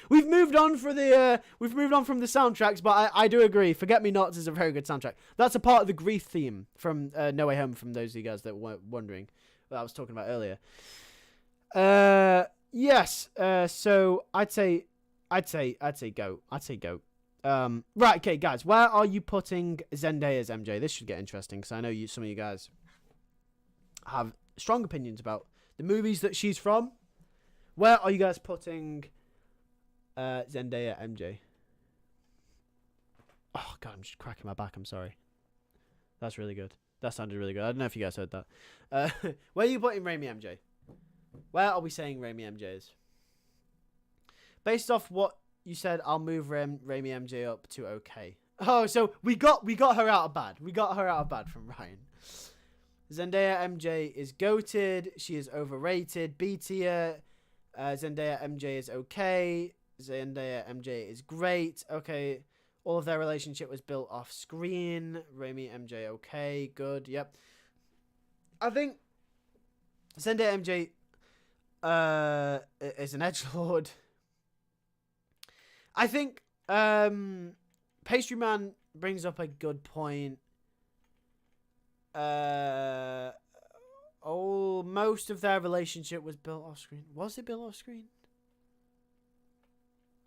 [SPEAKER 1] We've moved on from the soundtracks, but I do agree. Forget Me Nots is a very good soundtrack. That's a part of the grief theme from No Way Home. From those of you guys that were wondering, that I was talking about earlier. Yes. So I'd say go. Right. Okay, guys. Where are you putting Zendaya's MJ? This should get interesting because I know some of you guys have strong opinions about the movies that she's from. Where are you guys putting Zendaya MJ? Oh god, I'm just cracking my back. I'm sorry. That's really good. That sounded really good. I don't know if you guys heard that. Where are you putting Raimi MJ? Where are we saying Raimi MJ is? Based off what you said, I'll move Raimi MJ up to okay. Oh, so we got her out of bad. We got her out of bad from Ryan. Zendaya MJ is goated. She is overrated. B tier. Zendaya MJ is okay. Zendaya MJ is great. Okay. All of their relationship was built off screen. Raimi MJ okay. Good. Yep. I think Zendaya MJ is an edgelord. I think Pastry Man brings up a good point. Most of their relationship was built off screen. Was it built off screen?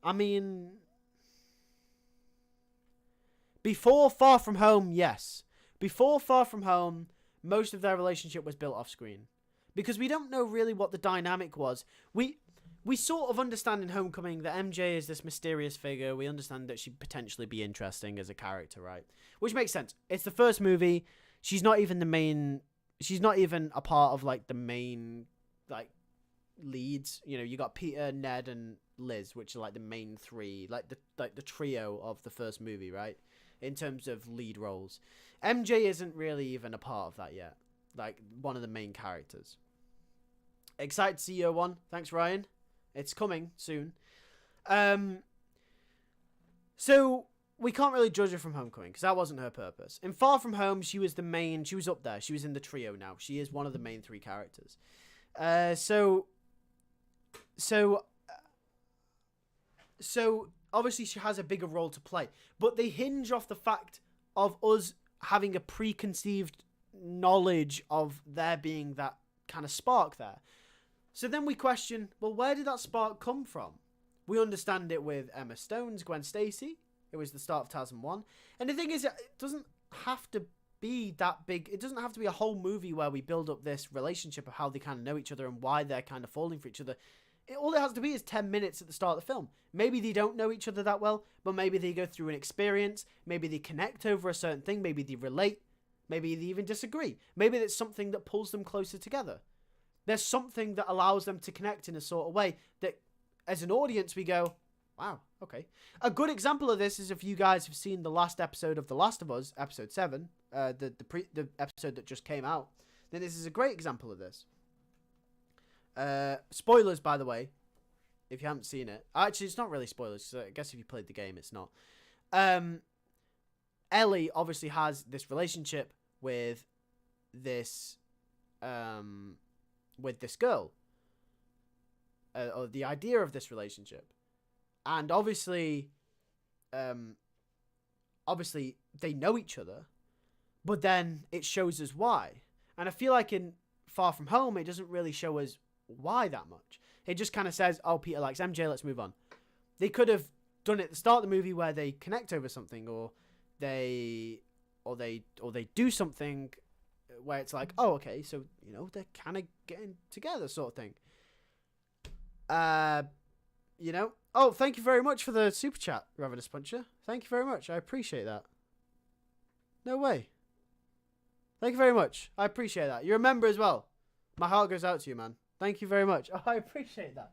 [SPEAKER 1] I mean, before Far From Home, yes. Before Far From Home, most of their relationship was built off screen. Because we don't know really what the dynamic was. We sort of understand in Homecoming that MJ is this mysterious figure. We understand that she'd potentially be interesting as a character, right? Which makes sense. It's the first movie. She's not even the main. She's not even a part of like the main like leads. You know, you got Peter, Ned, and Liz, which are like the main three, like the trio of the first movie, right? In terms of lead roles, MJ isn't really even a part of that yet. Like one of the main characters. Excited to see year one. Thanks, Ryan. It's coming soon. So we can't really judge her from Homecoming because that wasn't her purpose. In Far From Home, she was the main. She was up there. She was in the trio now. She is one of the main three characters. So so obviously she has a bigger role to play, but they hinge off the fact of us having a preconceived knowledge of there being that kind of spark there. So then we question, well, where did that spark come from? We understand it with Emma Stone's Gwen Stacy. It was the start of 2001. And the thing is, it doesn't have to be that big. It doesn't have to be a whole movie where we build up this relationship of how they kind of know each other and why they're kind of falling for each other. All it has to be is 10 minutes at the start of the film. Maybe they don't know each other that well, but maybe they go through an experience. Maybe they connect over a certain thing. Maybe they relate. Maybe they even disagree. Maybe it's something that pulls them closer together. There's something that allows them to connect in a sort of way that, as an audience, we go, wow, okay. A good example of this is if you guys have seen the last episode of The Last of Us, episode 7, the episode that just came out, then this is a great example of this. Spoilers, by the way, if you haven't seen it. Actually, it's not really spoilers, so I guess if you played the game, it's not. Ellie obviously has this relationship with this girl, or the idea of this relationship, and obviously they know each other, but then it shows us why. And I feel like in Far From Home, it doesn't really show us why that much. It just kind of says, oh, Peter likes MJ, let's move on. They could have done it at the start of the movie where they connect over something, or they do something where it's like, oh, okay, so, you know, they're kind of getting together sort of thing. You know? Oh, thank you very much for the super chat, Ravenous Puncher. Thank you very much. I appreciate that. No way. Thank you very much. I appreciate that. You're a member as well. My heart goes out to you, man. Thank you very much. Oh, I appreciate that.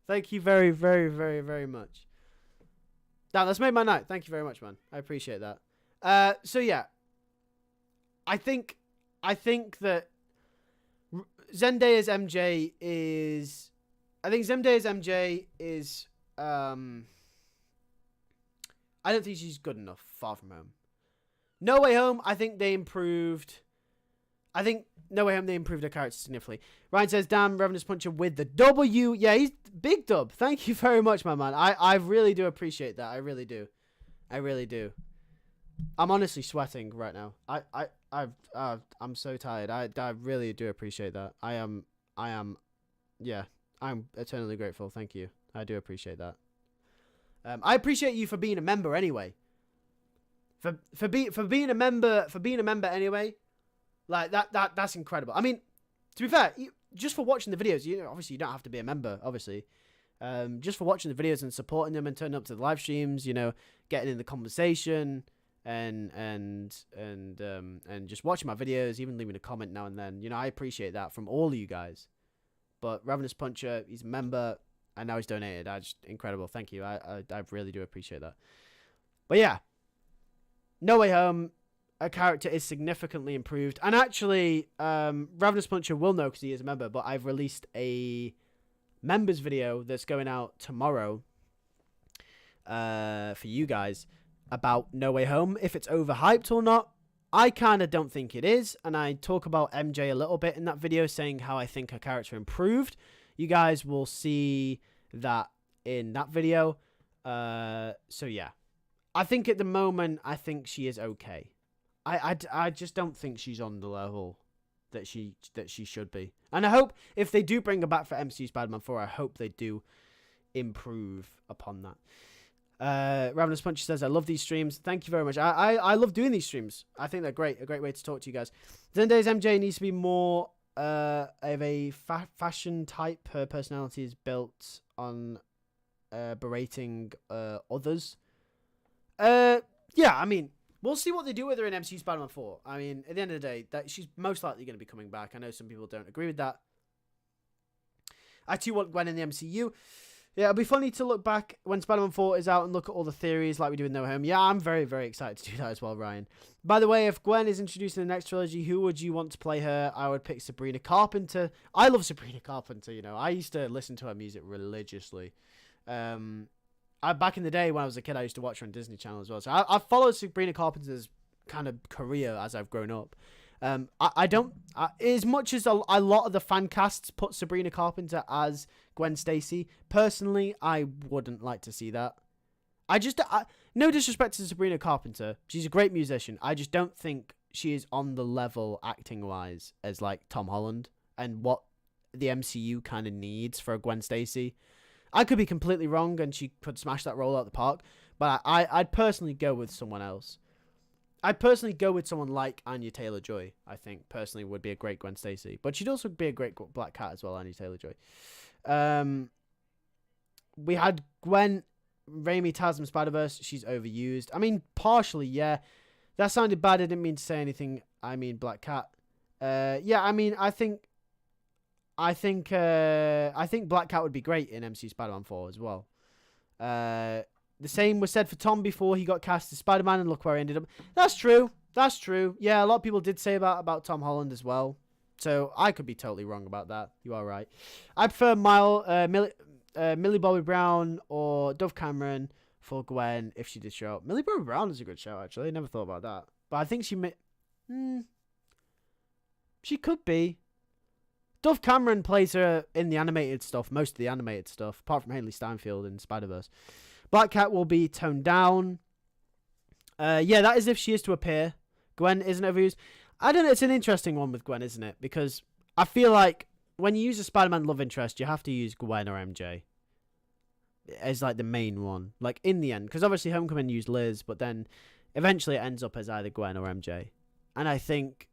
[SPEAKER 1] Thank you very, very, very, very much. Damn, that's made my night. Thank you very much, man. I appreciate that. So yeah. I think that Zendaya's MJ is... I think Zendaya's MJ is... I don't think she's good enough. Far From Home. No Way Home, I think they improved... No Way Home, they improved her character significantly. Ryan says, damn, Ravenous Puncher with the W. Yeah, he's big dub. Thank you very much, my man. I really do appreciate that. I really do. I really do. I'm honestly sweating right now. I'm so tired. I really do appreciate that. Yeah, I'm eternally grateful. Thank you. I do appreciate that. I appreciate you for being a member anyway. For being a member anyway. Like that's incredible. I mean, to be fair, just for watching the videos, obviously you don't have to be a member, obviously. Just for watching the videos and supporting them and turning up to the live streams, getting in the conversation and just watching my videos, even leaving a comment now and then. I appreciate that from all of you guys. But Ravenous Puncher, he's a member and now he's donated. Incredible. Thank you. I really do appreciate that. But yeah, No Way Home, a character is significantly improved. And actually, Ravenous Puncher will know because he is a member, but I've released a members video that's going out tomorrow for you guys about No Way Home, if it's overhyped or not. I kind of don't think it is, and I talk about MJ a little bit in that video, saying how I think her character improved. You guys will see that in that video. So yeah, I think at the moment, I think she is okay. I just don't think she's on the level that she should be. And I hope if they do bring her back for MCU Spider-Man 4, I hope they do improve upon that. Ravenous Puncher says, I love these streams. Thank you very much. I love doing these streams. I think they're great. A great way to talk to you guys. Zendaya's MJ needs to be more of a fashion type. Her personality is built on berating others. Yeah, I mean, we'll see what they do with her in MCU Spider-Man 4. I mean, at the end of the day, that she's most likely going to be coming back. I know some people don't agree with that. I too want Gwen in the MCU. Yeah, it'll be funny to look back when Spider-Man 4 is out and look at all the theories like we do with No Home. Yeah, I'm very, very excited to do that as well, Ryan. By the way, if Gwen is introduced in the next trilogy, who would you want to play her? I would pick Sabrina Carpenter. I love Sabrina Carpenter, I used to listen to her music religiously. Back in the day when I was a kid, I used to watch her on Disney Channel as well. So I've followed Sabrina Carpenter's kind of career as I've grown up. I don't as much as a lot of the fan casts put Sabrina Carpenter as Gwen Stacy. Personally, I wouldn't like to see that. No disrespect to Sabrina Carpenter, she's a great musician. I just don't think she is on the level acting wise as like Tom Holland and what the MCU kind of needs for a Gwen Stacy. I could be completely wrong, and she could smash that role out the park. But I'd personally go with someone else. I'd personally go with someone like Anya Taylor-Joy. I think personally would be a great Gwen Stacy, but she'd also be a great Black Cat as well. Anya Taylor-Joy. We had Gwen Raimi TASM Spider-Verse. She's overused. I mean, partially, yeah. That sounded bad. I didn't mean to say anything. I mean, Black Cat. Yeah. I mean, I think Black Cat would be great in MCU Spider-Man 4 as well. The same was said for Tom before he got cast as Spider-Man, and look where he ended up. That's true. Yeah, a lot of people did say about Tom Holland as well. So I could be totally wrong about that. You are right. I prefer Millie Bobby Brown or Dove Cameron for Gwen if she did show up. Millie Bobby Brown is a good show, actually. I never thought about that. But I think she could be. Dove Cameron plays her in the animated stuff, most of the animated stuff, apart from Haley Steinfeld in Spider-Verse. Black Cat will be toned down. Yeah, that is if she is to appear. Gwen isn't overused. I don't know, it's an interesting one with Gwen, isn't it? Because I feel like when you use a Spider-Man love interest, you have to use Gwen or MJ as like the main one. Like in the end, because obviously Homecoming used Liz, but then eventually it ends up as either Gwen or MJ. And I think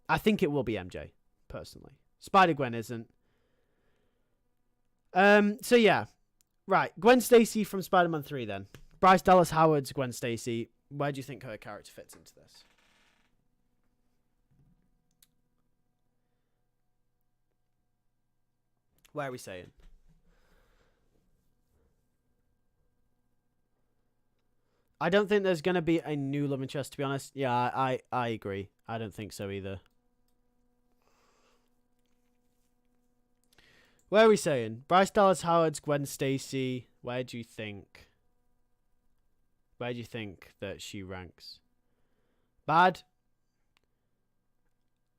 [SPEAKER 1] it will be MJ. Personally, Spider-Gwen isn't. So yeah, right. Gwen Stacy from Spider-Man 3 then. Bryce Dallas Howard's Gwen Stacy. Where do you think her character fits into this? Where are we saying? I don't think there's gonna be a new love interest, to be honest. Yeah, I agree. I don't think so either. Where are we saying? Bryce Dallas Howard's Gwen Stacy. Where do you think that she ranks? Bad.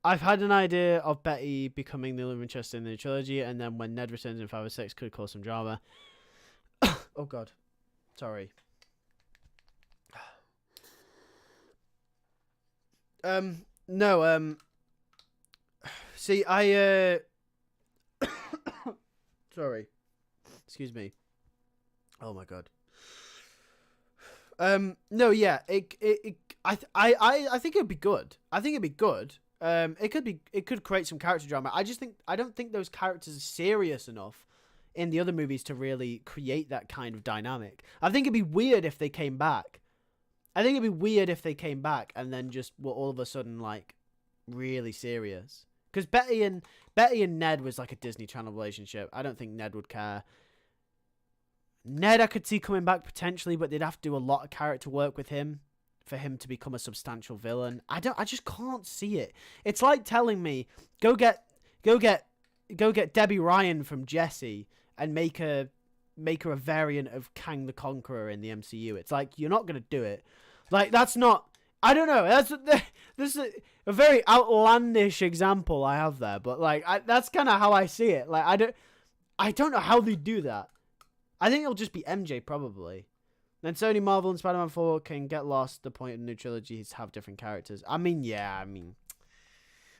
[SPEAKER 1] I've had an idea of Betty becoming the love interest in the trilogy, and then when Ned returns in 5 or 6 could cause some drama. Oh god. Sorry. No, see, sorry. Excuse me. Oh my god. No, yeah, I think it'd be good. I think it'd be good. It could create some character drama. I don't think those characters are serious enough in the other movies to really create that kind of dynamic. I think it'd be weird if they came back. And then just were all of a sudden like really serious. Because Betty and Ned was like a Disney Channel relationship. I don't think Ned would care. Ned I could see coming back potentially, but they'd have to do a lot of character work with him for him to become a substantial villain. I just can't see it. It's like telling me, go get Debbie Ryan from Jessie and make her a variant of Kang the Conqueror in the MCU. It's like, you're not going to do it. Like, that's not... I don't know. This is a very outlandish example I have there, but like that's kind of how I see it. Like I don't know how they do that. I think it'll just be MJ probably. Then Sony, Marvel, and Spider-Man 4 can get lost. The point of the new trilogy is have different characters. I mean, yeah.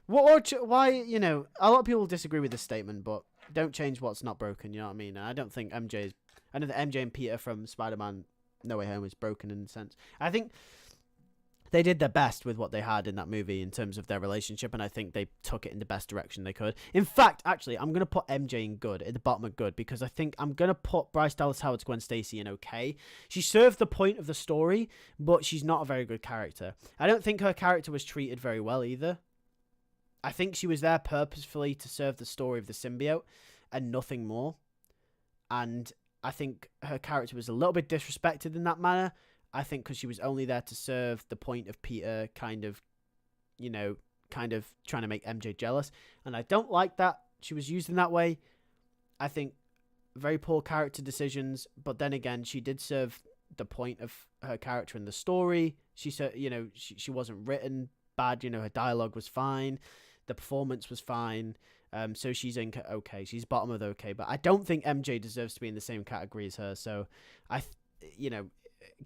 [SPEAKER 1] Why? You know, a lot of people disagree with this statement, but don't change what's not broken. You know what I mean? I don't think MJ and Peter from Spider-Man No Way Home is broken in a sense. I think they did their best with what they had in that movie in terms of their relationship, and I think they took it in the best direction they could. In fact, actually, I'm going to put MJ in good, at the bottom of good, because I think I'm going to put Bryce Dallas Howard's Gwen Stacy in okay. She served the point of the story, but she's not a very good character. I don't think her character was treated very well either. I think she was there purposefully to serve the story of the symbiote and nothing more. And I think her character was a little bit disrespected in that manner. I think because she was only there to serve the point of Peter kind of trying to make MJ jealous. And I don't like that she was used in that way. I think very poor character decisions. But then again, she did serve the point of her character in the story. She said, she wasn't written bad. You know, her dialogue was fine, the performance was fine. So she's in okay. She's bottom of the okay, but I don't think MJ deserves to be in the same category as her. So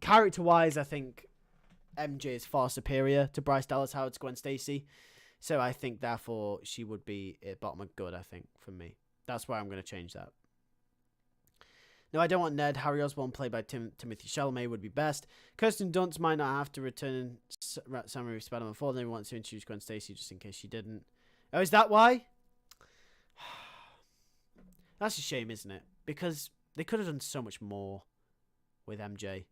[SPEAKER 1] character-wise, I think MJ is far superior to Bryce Dallas Howard's Gwen Stacy. So I think, therefore, she would be at bottom of good, I think, for me. That's why I'm going to change that. No, I don't want Ned. Harry Osborn, played by Timothy Chalamet, would be best. Kirsten Dunst might not have to return in Sam Raimi's Spider-Man 4. They want to introduce Gwen Stacy just in case she didn't. Oh, is that why? That's a shame, isn't it? Because they could have done so much more with MJ.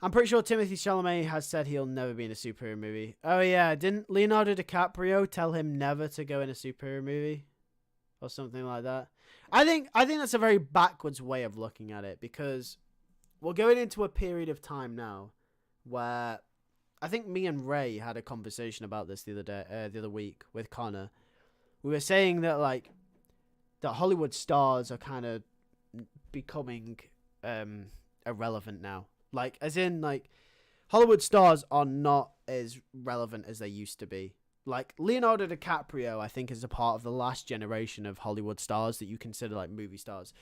[SPEAKER 1] I'm pretty sure Timothy Chalamet has said he'll never be in a superhero movie. Oh yeah, didn't Leonardo DiCaprio tell him never to go in a superhero movie? Or something like that. I think that's a very backwards way of looking at it, because we're going into a period of time now where I think me and Ray had a conversation about this the other week with Connor. We were saying that that Hollywood stars are kind of becoming irrelevant now. As in, Hollywood stars are not as relevant as they used to be. Leonardo DiCaprio, I think, is a part of the last generation of Hollywood stars that you consider movie stars.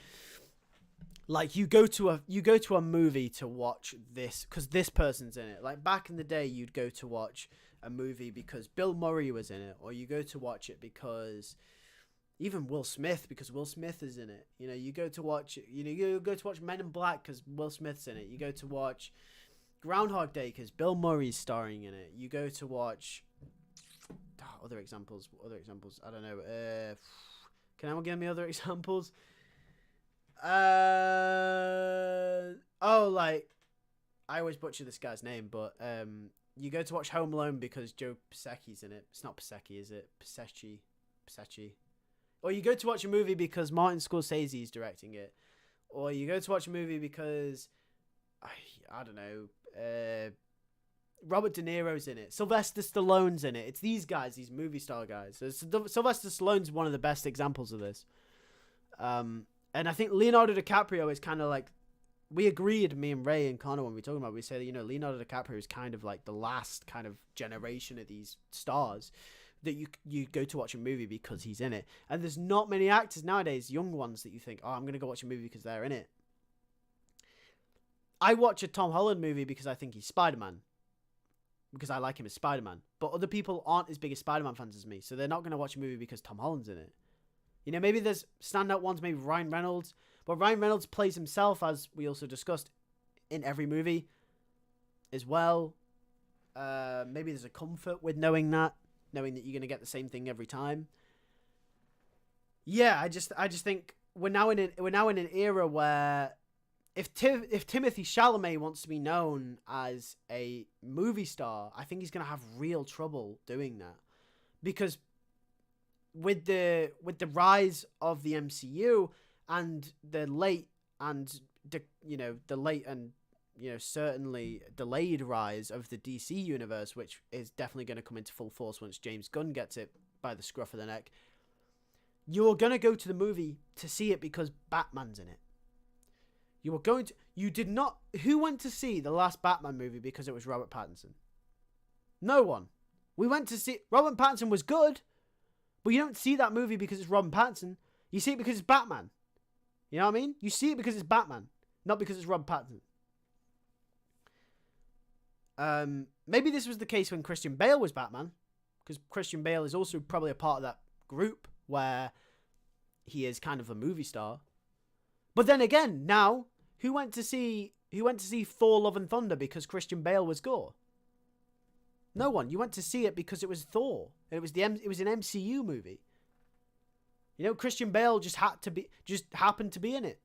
[SPEAKER 1] You go to a movie to watch this because this person's in it. Back in the day, you'd go to watch a movie because Bill Murray was in it, or you go to watch it because even Will Smith, because Will Smith is in it. You go to watch Men in Black because Will Smith's in it. You go to watch Groundhog Day because Bill Murray's starring in it. You go to watch other examples. I don't know. Can anyone give me other examples? I always butcher this guy's name, but you go to watch Home Alone because Joe Pesci's in it. It's not Pesci, is it? Pesci. Or you go to watch a movie because Martin Scorsese is directing it. Or you go to watch a movie because, I don't know, Robert De Niro's in it. Sylvester Stallone's in it. It's these guys, these movie star guys. So Sylvester Stallone's one of the best examples of this. And I think Leonardo DiCaprio is kind of we agreed, me and Ray and Connor, when we were talking about it, we say that, Leonardo DiCaprio is kind of the last kind of generation of these stars that you go to watch a movie because he's in it. And there's not many actors nowadays, young ones, that you think, oh, I'm going to go watch a movie because they're in it. I watch a Tom Holland movie because I think he's Spider-Man. Because I like him as Spider-Man. But other people aren't as big as Spider-Man fans as me, so they're not going to watch a movie because Tom Holland's in it. Maybe there's standout ones, maybe Ryan Reynolds. But Ryan Reynolds plays himself, as we also discussed, in every movie as well. Maybe there's a comfort with knowing that you're going to get the same thing every time. Yeah, I just think we're now in an era where if Timothy Chalamet wants to be known as a movie star, I think he's going to have real trouble doing that, because with the rise of the MCU and the late and certainly delayed rise of the DC universe, which is definitely going to come into full force once James Gunn gets it by the scruff of the neck, you're going to go to the movie to see it because Batman's in it. Who went to see the last Batman movie because it was Robert Pattinson? No one. We went to see, Robert Pattinson was good, but you don't see that movie because it's Robert Pattinson. You see it because it's Batman. You know what I mean? You see it because it's Batman, not because it's Robert Pattinson. Maybe this was the case when Christian Bale was Batman, because Christian Bale is also probably a part of that group where he is kind of a movie star. But then again, now who went to see Thor: Love and Thunder because Christian Bale was Gore? No one. You went to see it because it was Thor. It was an MCU movie. Christian Bale just happened to be in it.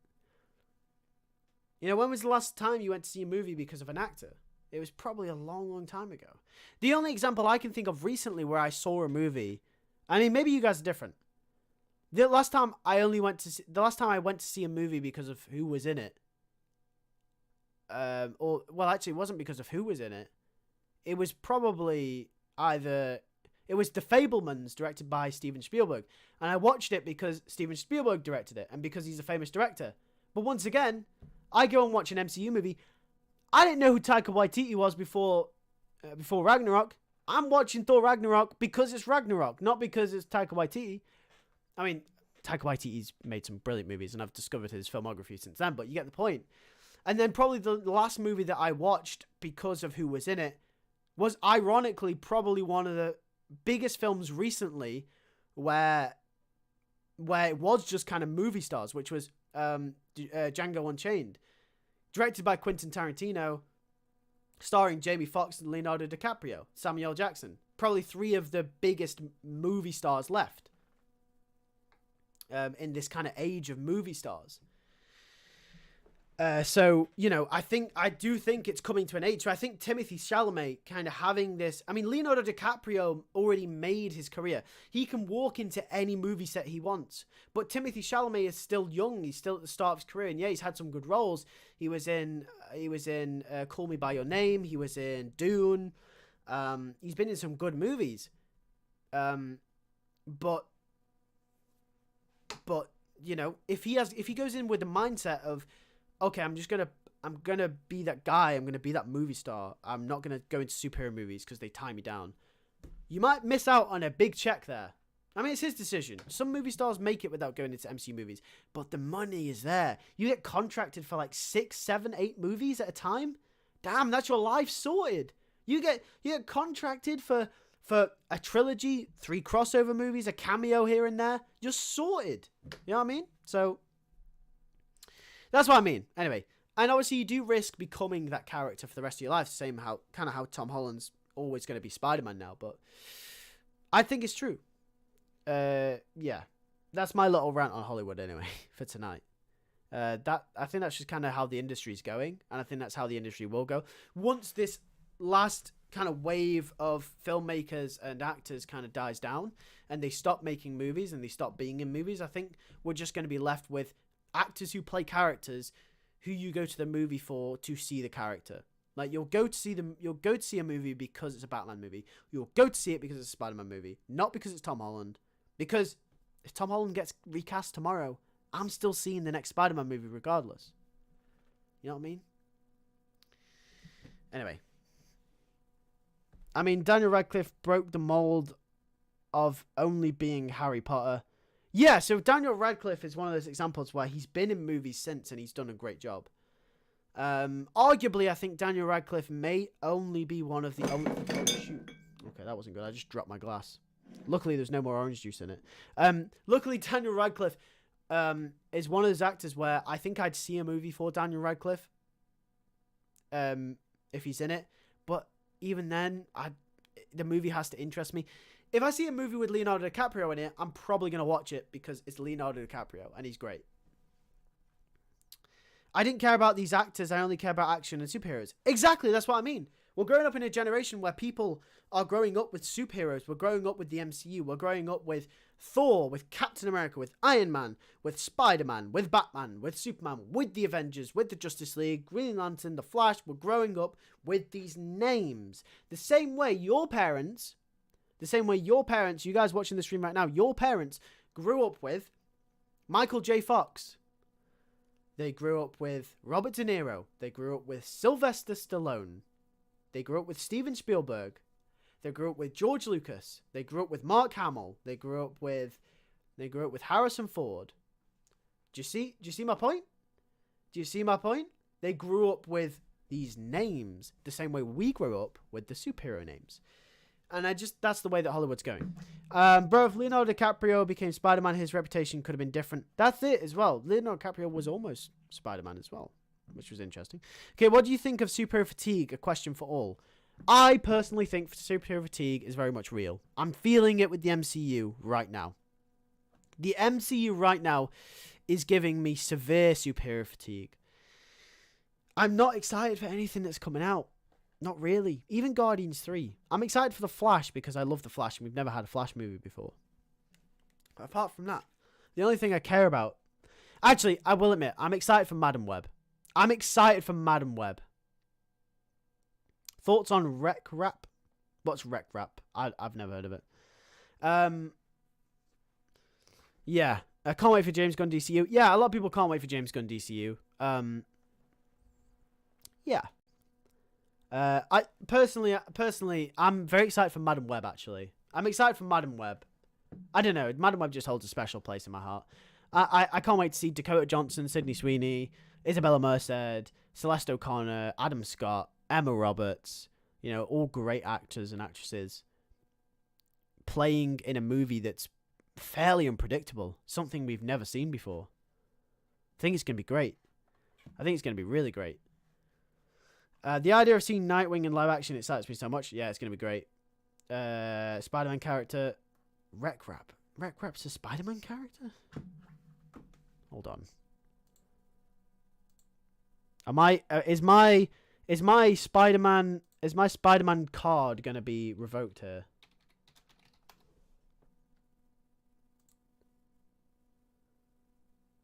[SPEAKER 1] When was the last time you went to see a movie because of an actor? It was probably a long, long time ago. The only example I can think of recently where I saw a movie, I mean, maybe you guys are different. The last time I went to see a movie because of who was in it, actually, it wasn't because of who was in it. It was probably it was The Fabelmans, directed by Steven Spielberg, and I watched it because Steven Spielberg directed it and because he's a famous director. But once again, I go and watch an MCU movie. I didn't know who Taika Waititi was before Ragnarok. I'm watching Thor Ragnarok because it's Ragnarok, not because it's Taika Waititi. I mean, Taika Waititi's made some brilliant movies, and I've discovered his filmography since then, but you get the point. And then probably the last movie that I watched because of who was in it was ironically probably one of the biggest films recently where it was just kind of movie stars, which was Django Unchained, directed by Quentin Tarantino, starring Jamie Foxx and Leonardo DiCaprio, Samuel L. Jackson. Probably three of the biggest movie stars left in this kind of age of movie stars. So, you know, I do think it's coming to an age. So I think Timothée Chalamet kind of having this, I mean, Leonardo DiCaprio already made his career. He can walk into any movie set he wants, but Timothée Chalamet is still young. He's still at the start of his career. And yeah, he's had some good roles. He was in Call Me By Your Name. He was in Dune. He's been in some good movies. But, you know, if he goes in with the mindset of, okay, I'm gonna be that guy. I'm gonna be that movie star. I'm not gonna go into superhero movies because they tie me down. You might miss out on a big check there. I mean, it's his decision. Some movie stars make it without going into MCU movies, but the money is there. You get contracted for like 6, 7, 8 movies at a time. Damn, that's your life sorted. You get contracted for a trilogy, 3 crossover movies, a cameo here and there. You're sorted. You know what I mean? So that's what I mean. Anyway, and obviously you do risk becoming that character for the rest of your life. Same how Tom Holland's always going to be Spider-Man now, but I think it's true. Yeah, that's my little rant on Hollywood anyway for tonight. I think that's just kind of how the industry's going, and I think that's how the industry will go once this last kind of wave of filmmakers and actors kind of dies down and they stop making movies and they stop being in movies. I think we're just going to be left with actors who play characters who you go to the movie for to see the character. Like you'll go to see a movie because it's a Batman movie. You'll go to see it because it's a Spider-Man movie, not because it's Tom Holland. Because if Tom Holland gets recast tomorrow, I'm still seeing the next Spider-Man movie regardless. You know what I mean? Anyway. I mean, Daniel Radcliffe broke the mold of only being Harry Potter. Yeah, so Daniel Radcliffe is one of those examples where he's been in movies since and he's done a great job. Arguably, I think Daniel Radcliffe may only be one of the only... Oh, shoot. Okay, that wasn't good. I just dropped my glass. Luckily, there's no more orange juice in it. Luckily, Daniel Radcliffe is one of those actors where I think I'd see a movie for Daniel Radcliffe if he's in it. But even then, the movie has to interest me. If I see a movie with Leonardo DiCaprio in it, I'm probably going to watch it because it's Leonardo DiCaprio and he's great. I didn't care about these actors. I only care about action and superheroes. Exactly, that's what I mean. We're growing up in a generation where people are growing up with superheroes. We're growing up with the MCU. We're growing up with Thor, with Captain America, with Iron Man, with Spider-Man, with Batman, with Superman, with the Avengers, with the Justice League, Green Lantern, The Flash. We're growing up with these names. The same way your parents, you guys watching the stream right now, your parents grew up with Michael J. Fox. They grew up with Robert De Niro. They grew up with Sylvester Stallone. They grew up with Steven Spielberg. They grew up with George Lucas. They grew up with Mark Hamill. They grew up with Harrison Ford. Do you see my point? Do you see my point? They grew up with these names the same way we grew up with the superhero names. And that's the way that Hollywood's going. Bro, if Leonardo DiCaprio became Spider-Man, his reputation could have been different. That's it as well. Leonardo DiCaprio was almost Spider-Man as well, which was interesting. Okay, what do you think of superhero fatigue? A question for all. I personally think superhero fatigue is very much real. I'm feeling it with the MCU right now. The MCU right now is giving me severe superhero fatigue. I'm not excited for anything that's coming out. Not really. Even Guardians 3. I'm excited for The Flash because I love The Flash and we've never had a Flash movie before. But apart from that, the only thing I care about... Actually, I will admit, I'm excited for Madam Web. Thoughts on Rec Rap? What's Rec Rap? I've never heard of it. Yeah. I can't wait for James Gunn DCU. Yeah, a lot of people can't wait for James Gunn DCU. Yeah. I personally, I'm very excited for Madam Web. Actually, I'm excited for Madam Web. I don't know. Madam Web just holds a special place in my heart. I can't wait to see Dakota Johnson, Sydney Sweeney, Isabella Merced, Celeste O'Connor, Adam Scott, Emma Roberts. You know, all great actors and actresses playing in a movie that's fairly unpredictable, something we've never seen before. I think it's going to be great. I think it's going to be really great. The idea of seeing Nightwing in live action excites me so much. Yeah, it's going to be great. Spider-Man character, Wreck Rap. Wreck Rap's a Spider-Man character? Hold on. Is my Spider-Man card going to be revoked here?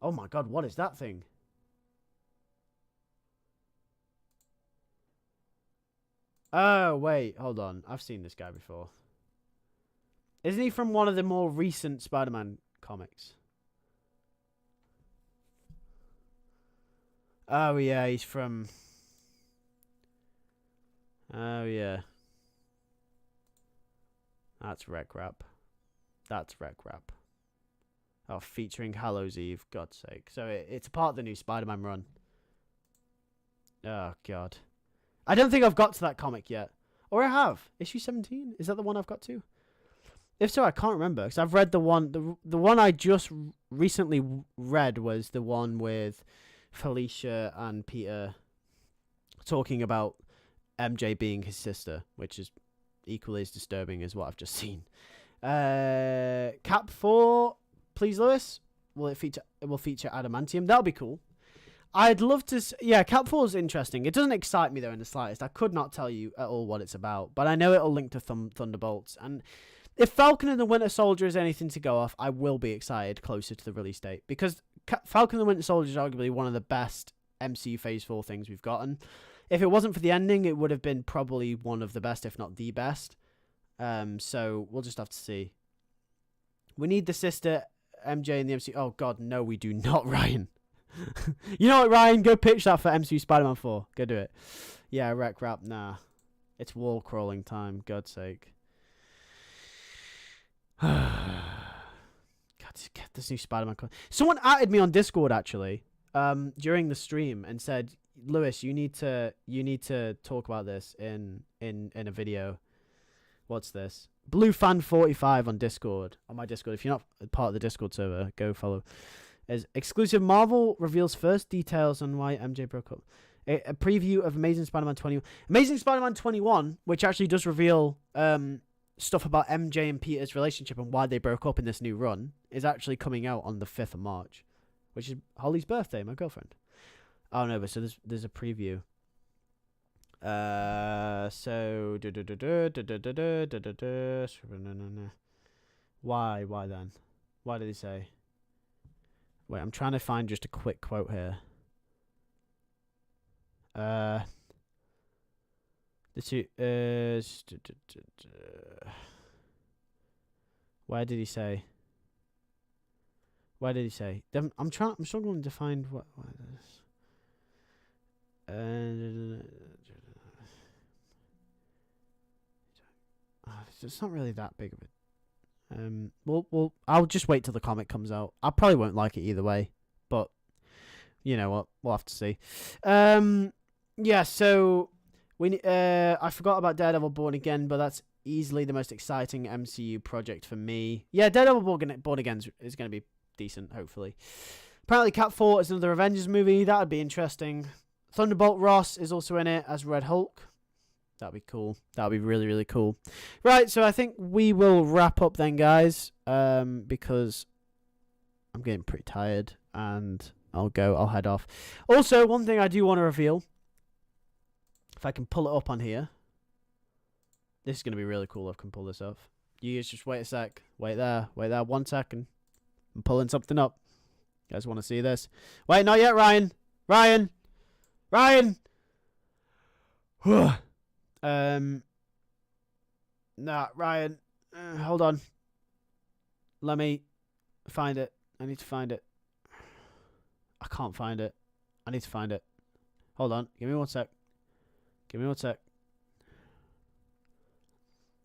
[SPEAKER 1] Oh my god, what is that thing? Oh, wait, hold on. I've seen this guy before. Isn't he from one of the more recent Spider-Man comics? Oh, yeah, he's from... Oh, yeah. That's Wreck Rap. That's Wreck Rap. Oh, featuring Hallows Eve, God's sake. So it's a part of the new Spider-Man run. Oh, God. I don't think I've got to that comic yet. Or I have. Issue 17? Is that the one I've got to? If so, I can't remember. Because I've read the one... The one I just recently read was the one with Felicia and Peter talking about MJ being his sister, which is equally as disturbing as what I've just seen. Cap 4... Please, Lewis. It will feature adamantium. That'll be cool. I'd love to. Yeah, Cap 4 is interesting. It doesn't excite me though in the slightest. I could not tell you at all what it's about, but I know it'll link to Thunderbolts. And if Falcon and the Winter Soldier is anything to go off, I will be excited closer to the release date because Falcon and the Winter Soldier is arguably one of the best MCU Phase 4 things we've gotten. If it wasn't for the ending, it would have been probably one of the best, if not the best. So we'll just have to see. We need the sister MJ in the MCU. Oh god, no, we do not, Ryan. You know what, Ryan? Go pitch that for MCU Spider-Man 4. Go do it. Yeah, Wreck Rap. Nah, it's wall crawling time. God's sake. God, get this new Spider-Man. Someone added me on Discord actually, during the stream and said, "Lewis, you need to talk about this in a video." What's this? BlueFan45 on Discord. On my Discord. If you're not part of the Discord server, go follow. As exclusive Marvel reveals first details on why MJ broke up. A preview of Amazing Spider-Man 21. Amazing Spider-Man 21, which actually does reveal stuff about MJ and Peter's relationship and why they broke up in this new run, is actually coming out on the 5th of March, which is Holly's birthday, my girlfriend. Oh no, but so there's a preview. So why then? Why did he say? Wait, I'm trying to find just a quick quote here. The two where did he say? Where did he say? I'm struggling to find what this. It's not really that big of it. Well, I'll just wait till the comic comes out. I probably won't like it either way, but you know what? We'll have to see. Yeah. So I forgot about Daredevil Born Again, but that's easily the most exciting MCU project for me. Yeah, Daredevil Born Again is going to be decent, hopefully. Apparently, Cat 4 is another Avengers movie. That would be interesting. Thunderbolt Ross is also in it as Red Hulk. That'd be cool. That'd be really, really cool. Right, so I think we will wrap up then, guys, because I'm getting pretty tired, and I'll head off. Also, one thing I do want to reveal, if I can pull it up on here. This is going to be really cool if I can pull this off. You guys just wait a sec. Wait there. 1 second. I'm pulling something up. You guys want to see this? Wait, not yet, Ryan. Ryan! Nah, Ryan. Hold on. Let me find it. I need to find it. I can't find it. I need to find it. Hold on. Give me 1 sec.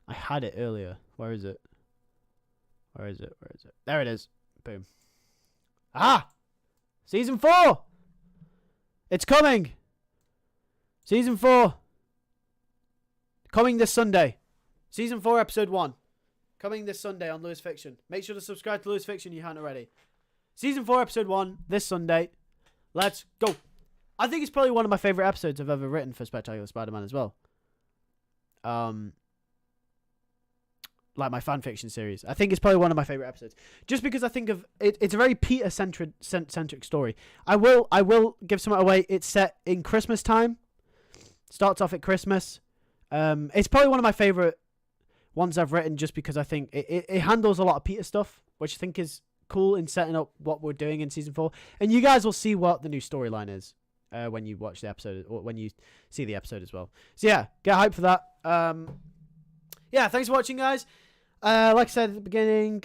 [SPEAKER 1] I had it earlier. Where is it? Where is it? Where is it? There it is. Boom. Ah! Season 4! It's coming! Season 4. Coming this Sunday. Season 4, episode 1. Coming this Sunday on Lewis Fiction. Make sure to subscribe to Lewis Fiction if you haven't already. Season 4, episode 1, this Sunday. Let's go. I think it's probably one of my favourite episodes I've ever written for Spectacular Spider-Man as well. Like my fan fiction series. I think it's probably one of my favourite episodes. Just because I think of it, it's a very Peter-centric story. I will give some away. It's set in Christmas time. Starts off at Christmas. It's probably one of my favourite ones I've written just because I think it handles a lot of Peter stuff, which I think is cool in setting up what we're doing in season 4. And you guys will see what the new storyline is when you watch the episode, or when you see the episode as well. So yeah, get hyped for that. Yeah, thanks for watching, guys. Like I said at the beginning,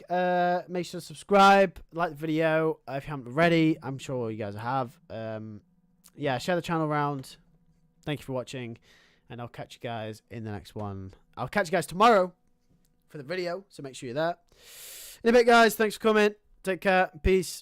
[SPEAKER 1] make sure to subscribe, like the video if you haven't already. I'm sure you guys have. Yeah, share the channel around. Thank you for watching, and I'll catch you guys in the next one. I'll catch you guys tomorrow for the video, so make sure you're there. In a bit, guys. Thanks for coming. Take care. Peace.